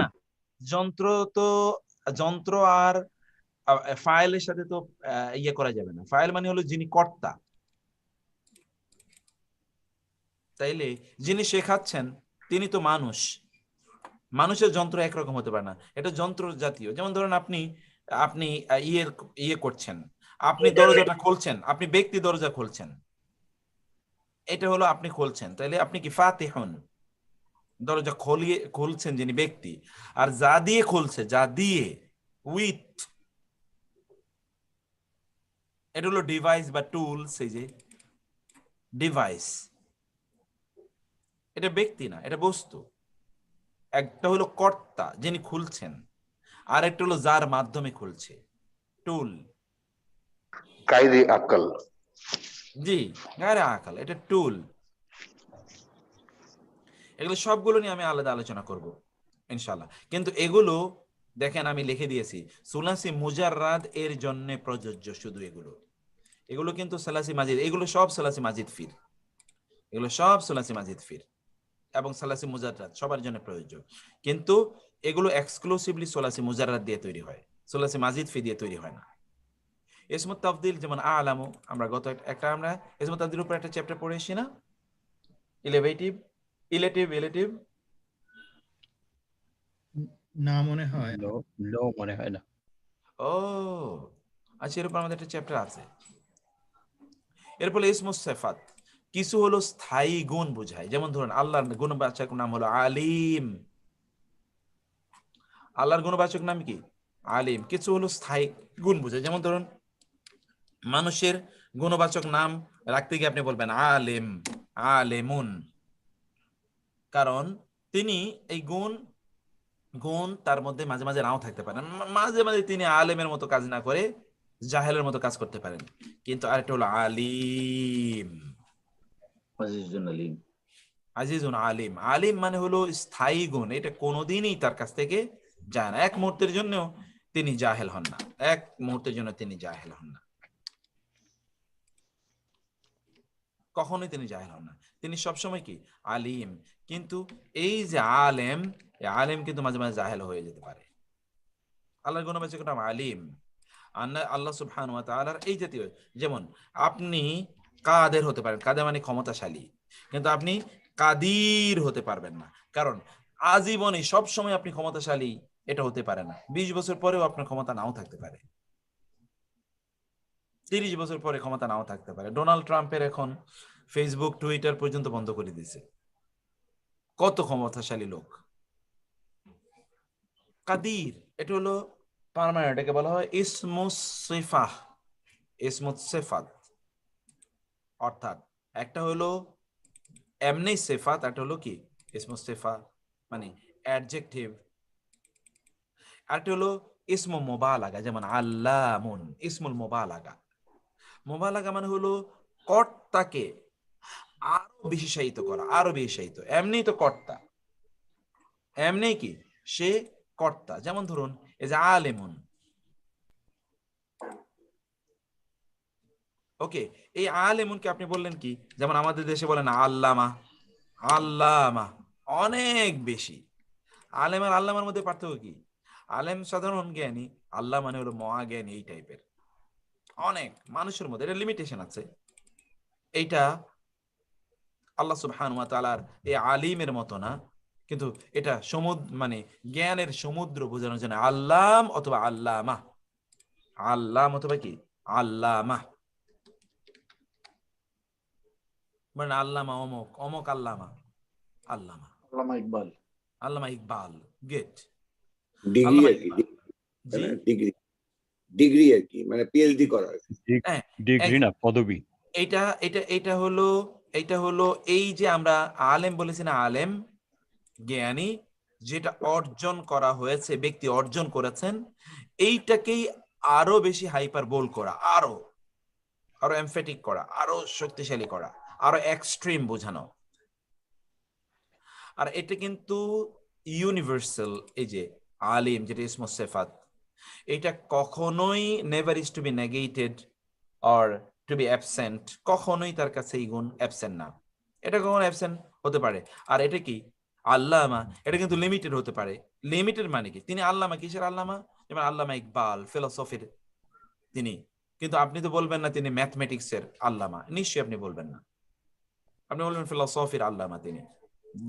যন্ত্র তো, যন্ত্র আর ফাইলের সাথে তো ইয়ে করা যাবে না। ফাইল মানে হলো যিনি কর্তা, তাইলে যিনি শেখাচ্ছেন তিনি তো মানুষ, মানুষের যন্ত্র একরকম হতে পারে না, এটা যন্ত্র জাতীয়। যেমন ধরুন আপনি আপনি ইয়ে করছেন, আপনি দরজাটা খুলছেন, আপনি ব্যক্তি দরজা খুলছেন, এটা হলো আপনি খুলছেন, তাইলে আপনি কি ফাতিহুন, দরজা খুলছেন যিনি ব্যক্তি। আর যা দিয়ে খুলছে, যা দিয়ে, উইথ, এটা হলো ডিভাইস বা টুলস। এই যে ডিভাইস, এটা ব্যক্তি না, এটা বস্তু। একটা হলো কর্তা যিনি খুলছেন, আর একটা হলো যার মাধ্যমে খুলছে, টুল। কায়দে আকল, জি, গায়রে আকল, এটা টুল। এগুলো সবগুলো নিয়ে আমি আলাদা আলোচনা করব ইনশাআল্লাহ। কিন্তু এগুলো দেখেন আমি লিখে দিয়েছি সুলাসি মুজাররাদ এর জন্য প্রযোজ্য, শুধু এগুলো। এগুলো কিন্তু সালাসি মাজিদ, এগুলো সব সালাসি মাজিদ ফির, এগুলো সব সালাসি মাজিদ ফির এবং সালাসি মুজাররাদ সবার জন্য প্রযোজ্য। কিন্তু এগুলো এক্সক্লুসিভলি সালাসি মুজাররাদ দিয়ে তৈরি হয়, সালাসি মাজিদ ফি দিয়ে তৈরি হয় না। ইসমুত তাফদিল, যেমন আলামু, আমরা গত একটা আমরা ইসমুত তাফদিলের উপর একটা চ্যাপ্টার পড়েছি না, ইলেভেটিভ, ইলেটিভ। না মনে হয়, নো মনে হয় না। ও আচ্ছা, এর উপর আমাদের একটা চ্যাপ্টার আছে। এরপরে ইসমুস সিফাত, কিছু হলো স্থায়ী গুণ বোঝায়। যেমন ধরুন আল্লাহর গুণবাচক নাম হলো আলিম, আল্লাহর গুণবাচক নাম কি? আলিম। কিছু হলো স্থায়ী গুণ বোঝায়। যেমন ধরুন মানুষের গুণবাচক নাম রাখতে গিয়ে আপনি বলবেন আলিম, আলেমুন, কারণ তিনি এই গুণ তার মধ্যে মাঝে মাঝে নাও থাকতে পারেন, মাঝে মাঝে তিনি আলেমের মতো কাজ না করে জাহেলের মতো কাজ করতে পারেন। কিন্তু আরেকটা হলো আলিম, আজিজুন আলিম। আলিম মানে হলো স্থায়ী গুণ, এটা কোনোদিনই তার কাছ থেকে যায় না, এক মুহূর্তের জন্য তিনি জাহেল হন না, এক মুহূর্তের জন্য তিনি জাহেল হন না, কখনোই তিনি জাহেল হন না, তিনি সবসময় কি আলিম। কিন্তু এই যে আলেম, এই আলেম কিন্তু মাঝে মাঝে জাহেল হয়ে যেতে পারে। আল্লাহর গুণবাচক নাম আলিম। আল্লাহ সুবহানাহু ওয়া তাআলার এই জাতীয়, যেমন আপনি কাদের হতে পারেন, কাদের মানে ক্ষমতাশালী, কিন্তু আপনি কাদির হতে পারবেন না, কারণ আজীবনে সব সময় আপনি ক্ষমতাশালী এটা হতে পারে না। 20 বছর পরেও আপনার ক্ষমতা নাও থাকতে পারে, 30 বছর পরে ক্ষমতা নাও থাকতে পারে। ডোনাল্ড ট্রাম্পের এখন ফেসবুক টুইটার পর্যন্ত বন্ধ করে দিয়েছে। কত ক্ষমতাশালী লোক। কাদির এটা হলো পার্মানেন্ট, এটাকে বলা হয় ইসমুস সিফাহ, ইসমুস সিফাত, অর্থাৎ একটা হলো এমনি সিফাত, একটা হলো কি ইসমুস সিফা মানে অ্যাডজেক্টিভ, আরেকটা হলো ইসমু মুবালাগা, যেমন আল্লামুন ইসমুল মুবালাগা। মুবালাগা মানে হলো কর্তাকে আরো বিশেষায়িত করা, আরো বিশেষায়িত। এমনি তো কর্তা, এমনি কি সে কর্তা। যেমন ধরুন এই যে আলেমুন, ওকে, এই আলেমুনকে আপনি বললেন কি, যেমন আমাদের দেশে বলেন আল্লামা, আল্লামা অনেক বেশি। আলেম আর আল্লামার মধ্যে পার্থক্য কি? আলেম সাধারণ জ্ঞানী, আল্লাহ মানে হলো মহাজ্ঞানী, এই টাইপের। অনেক মানুষের মধ্যে এটা লিমিটেশন আছে। এইটা আল্লাহ সুবহানাহু ওয়া তাআলার এই আলিমের মতো না, কিন্তু এটা সমুদ্র মানে জ্ঞানের সমুদ্র বোঝানোর জন্য আল্লাম অথবা আল্লামা, আল্লাম অথবা কি আল্লামা, মানে আল্লামা অমুক, অমুক আল্লামা, আল্লামা, আল্লামা ইকবাল, আল্লামা ইকবাল, গেট ডিগ্রি আর কি, ডিগ্রি, ডিগ্রি আর কি, মানে পিএইচডি করা, ডিগ্রি না পদবী। এটা এটা এটা হলো, এটা হলো এই যে আমরা আলেম বলেছি না, আলেম জ্ঞানী, যেটা অর্জন করা হয়েছে, ব্যক্তি অর্জন করেছেন, এইটাকেই আরো বেশি হাইপার বোল করা, আরো আরো এমফেটিক করা, আরো শক্তিশালী করা, আরো এক্সট্রিম বোঝানো। আর এটা কিন্তু ইউনিভার্সাল, এই যে আলিম যেটা ইসমুস সিফাত, এটা কখনোই never is to be negated or to be absent, কখনোই তার কাছে এই গুণ অ্যাবসেন্ট না, এটা কখনো অ্যাবসেন্ট হতে পারে। আর এটা কি আল্লামা, এটা কিন্তু লিমিটেড হতে পারে। লিমিটেড মানে কি, তিনি আল্লামা, কিসের আল্লামা? যেমন আল্লামা ইকবাল ফিলোসফির তিনি, কিন্তু আপনি তো বলবেন না তিনি ম্যাথমেটিক্সের আল্লামা, নিশ্চয়ই আপনি বলবেন না। আপনি বলবেন ফিলোসফির আল্লামা তিনি,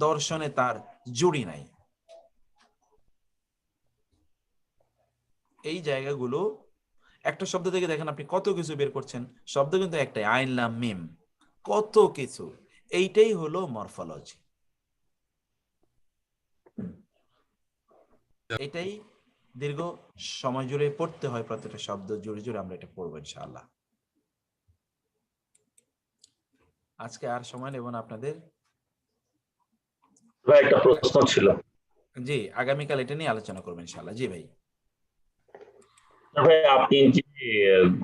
দর্শনে তার জুড়ি নাই। এই জায়গাগুলো একটা শব্দ থেকে দেখেন আপনি কত কিছু বের করছেন, শব্দ কিন্তু একটাই, আইন লাম মিম, কত কিছু। এইটাই হলো মরফোলজি, এটাই দীর্ঘ সময় জুড়ে পড়তে হয়, প্রত্যেকটা শব্দ জুড়ে জুড়ে আমরা এটা পড়বো ইনশাআল্লাহ। আজকে আর সময় নেব না আপনাদের। একটা প্রশ্ন ছিল, জি আগামীকাল এটা নিয়ে আলোচনা করবেন ইনশাআল্লাহ। জি ভাই। ভাই আপনি যে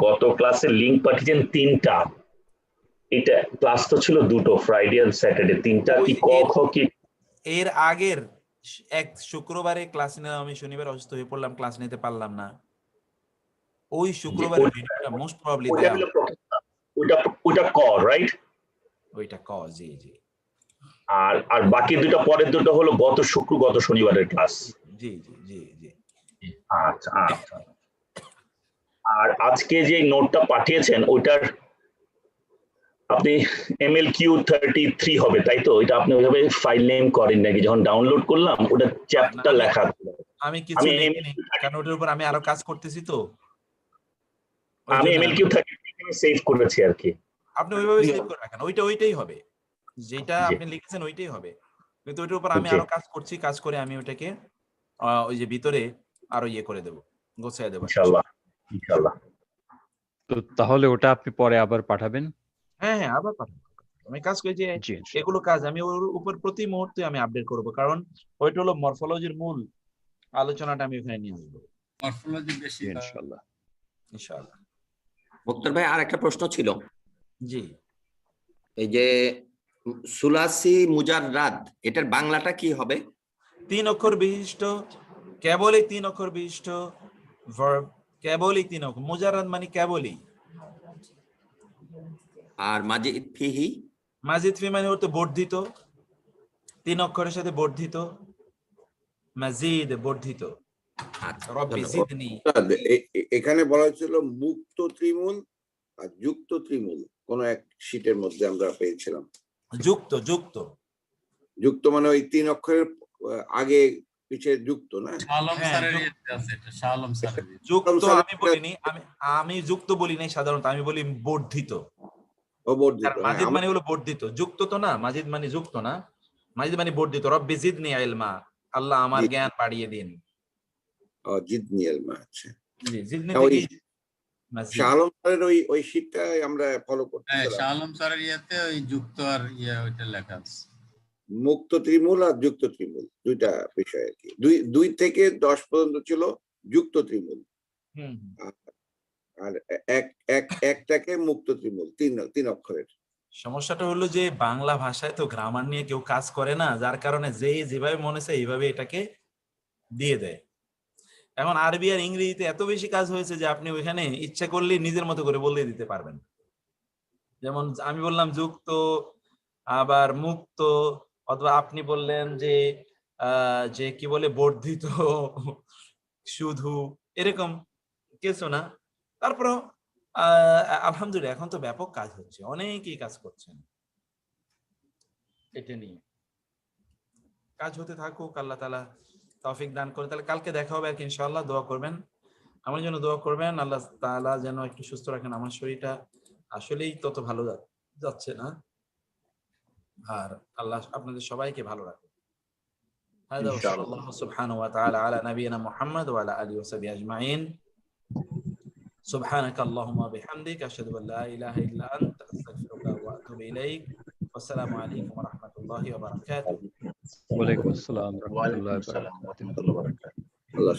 গত ক্লাসের লিংক পাঠিয়েছেন 3টা, এটা ক্লাস তো ছিল 2টো, ফ্রাইডে আর স্যাটারডে, 3টা কি ক খ কি? এর আগের এক শুক্রবারে ক্লাস নিলাম আমি, শনিবার অসুস্থ হয়ে পড়লাম, ক্লাস নিতে পারলাম না। ওই শুক্রবারের ভিডিওটা মোস্ট প্রবাবলি ওইটা ক, রাইট? ওইটা ক, জি জি। আর বাকি দুটো পরের দুটো হলো গত গত শনিবারের ক্লাস। জি জি জি জি। আচ্ছা আচ্ছা। আর আজকে যে নোটটা পাঠিয়েছেন ওইটার আপনি MLQ33 হবে, তাই তো? এটা আপনি ওইভাবে ফাইল নেম করেন নাকি? যখন ডাউনলোড করলাম ওটা চ্যাপ্টার লেখা, আমি কিছু লিখিনি কারণ ওটার উপর আমি আরো কাজ করতেছি, তো আমি MLQ33 সেভ করেছি আর কি। আপনি ওইভাবে সেভ করে রাখেন, ওইটাই হবে, যেটা আপনি লিখেছেন ওইটাই হবে, কিন্তু ওইটার উপর আমি আরো কাজ করছি, কাজ করে আমি ওটাকে ওই যে ভিতরে আরো ইয়ে করে দেব, গোছায় দেব ইনশাআল্লাহ ইনশাআল্লাহ। তো তাহলে ওটা আপনি পরে আবার পাঠাবেন? হ্যাঁ হ্যাঁ আবার পাঠাবো। আমি কাজ করি যে এগুলো কাজ আমি ওর উপর প্রতি মুহূর্তে আমি আপডেট করব, কারণ ওইটা হলো মরফোলজির মূল আলোচনাটা আমি ওখানে নিয়ে আসবো মরফোলজি বেশি ইনশাআল্লাহ ইনশাআল্লাহ। মুক্তার ভাই আর একটা প্রশ্ন ছিল। জি, এই যে সুলাসি মুজাররাদ, এটার বাংলাটা কি হবে? 3 অক্ষর বিশিষ্ট, কেবলই 3 অক্ষর বিশিষ্ট ভার্ব, কেবলই 3 অক্ষর। মুজাররাদ মানে কেবলই। আর মাজিদ ফিহি? মাজিদ ফি মানে হতো বর্ধিত, 3 অক্ষরের সাথে বর্ধিত, মাজিদ বর্ধিত, আচ্ছা রব্বি ধন্যবাদ। জিদনি। এখানে বলা হয়েছিল মুক্ত ত্রিমূল আর যুক্ত ত্রিমূল, কোন এক শীটের মধ্যে আমরা পেয়েছিলাম। যুক্ত যুক্ত যুক্ত মানে ওই 3 অক্ষরের আগে পিছে যুক্ত না? শালম হ্যাঁ, স্যারের ইয়েতে আছে এটা, শালম স্যারের ইয়েতে। যুক্ত আমি বলিনি, আমি যুক্ত বলি নাই সাধারণত, আমি বলি বর্ধিত। ও বর্ধিত, আর মাজিদ মানে হলো বর্ধিত, যুক্ত তো না, মাজিদ মানে যুক্ত না, মাজিদ মানে বর্ধিত। রব্বি জিদনি ইলমা, আল্লাহ আমার জ্ঞান বাড়িয়ে দিন। ও জিদনি ইলমা, আচ্ছা। জি, জিদনি ওই থেকে মাজিদ। শালম স্যারের ওই শীটটা আমরা ফলো করতে হ্যাঁ, শালম স্যারের ইয়েতে ওই যুক্ত আর ওইটা লেখা আছে। মুক্ত ত্রিমূল আর যুক্ত ত্রিমূল দুইটা বিষয় আর কি। 2 থেকে 10 পর্যন্ত ছিল যুক্ত ত্রিমূল, আর একটাকে মুক্ত ত্রিমূল, 3 অক্ষরের। সমস্যাটা হলো যে বাংলা ভাষায় তো গ্রামার নিয়ে কেউ কাজ করে না, যার কারণে যেভাবে মনে চায় এইভাবে এটাকে দিয়ে দেয়। এখন আরবি আর ইংরেজিতে এত বেশি কাজ হয়েছে যে আপনি ওইখানে ইচ্ছা করলে নিজের মতো করে বলে দিতে পারবেন। যেমন আমি বললাম যুক্ত, আবার মুক্ত, অথবা আপনি বললেন যে কি বলে বর্ধিত, শুধু, এরকম কিছু না। তারপরও আলহামদুলিল্লাহ এখন তো ব্যাপক কাজ হচ্ছে, অনেকেই কাজ করছেন এটা নিয়ে। কাজ হতে থাকুক, আল্লাহ তাআলা তৌফিক দান করে। তাহলে কালকে দেখা হবে আর কি ইনশাআল্লাহ। দোয়া করবেন আমার জন্য, দোয়া করবেন আল্লাহ তাআলা যেন একটু সুস্থ রাখেন। আমার শরীরটা আসলেই তত ভালো যাচ্ছে না, আর আল্লাহ আপনাদের সবাইকে ভালো রাখুন। هذا وصلى الله سبحانه وتعالى على نبينا محمد وعلى آله وصحبه أجمعين. سبحانك اللهم وبحمدك أشهد أن لا إله إلا أنت أستغفرك وأتوب إليك. والسلام عليكم ورحمة الله وبركاته. وعليكم السلام ورحمة الله وبركاته. الله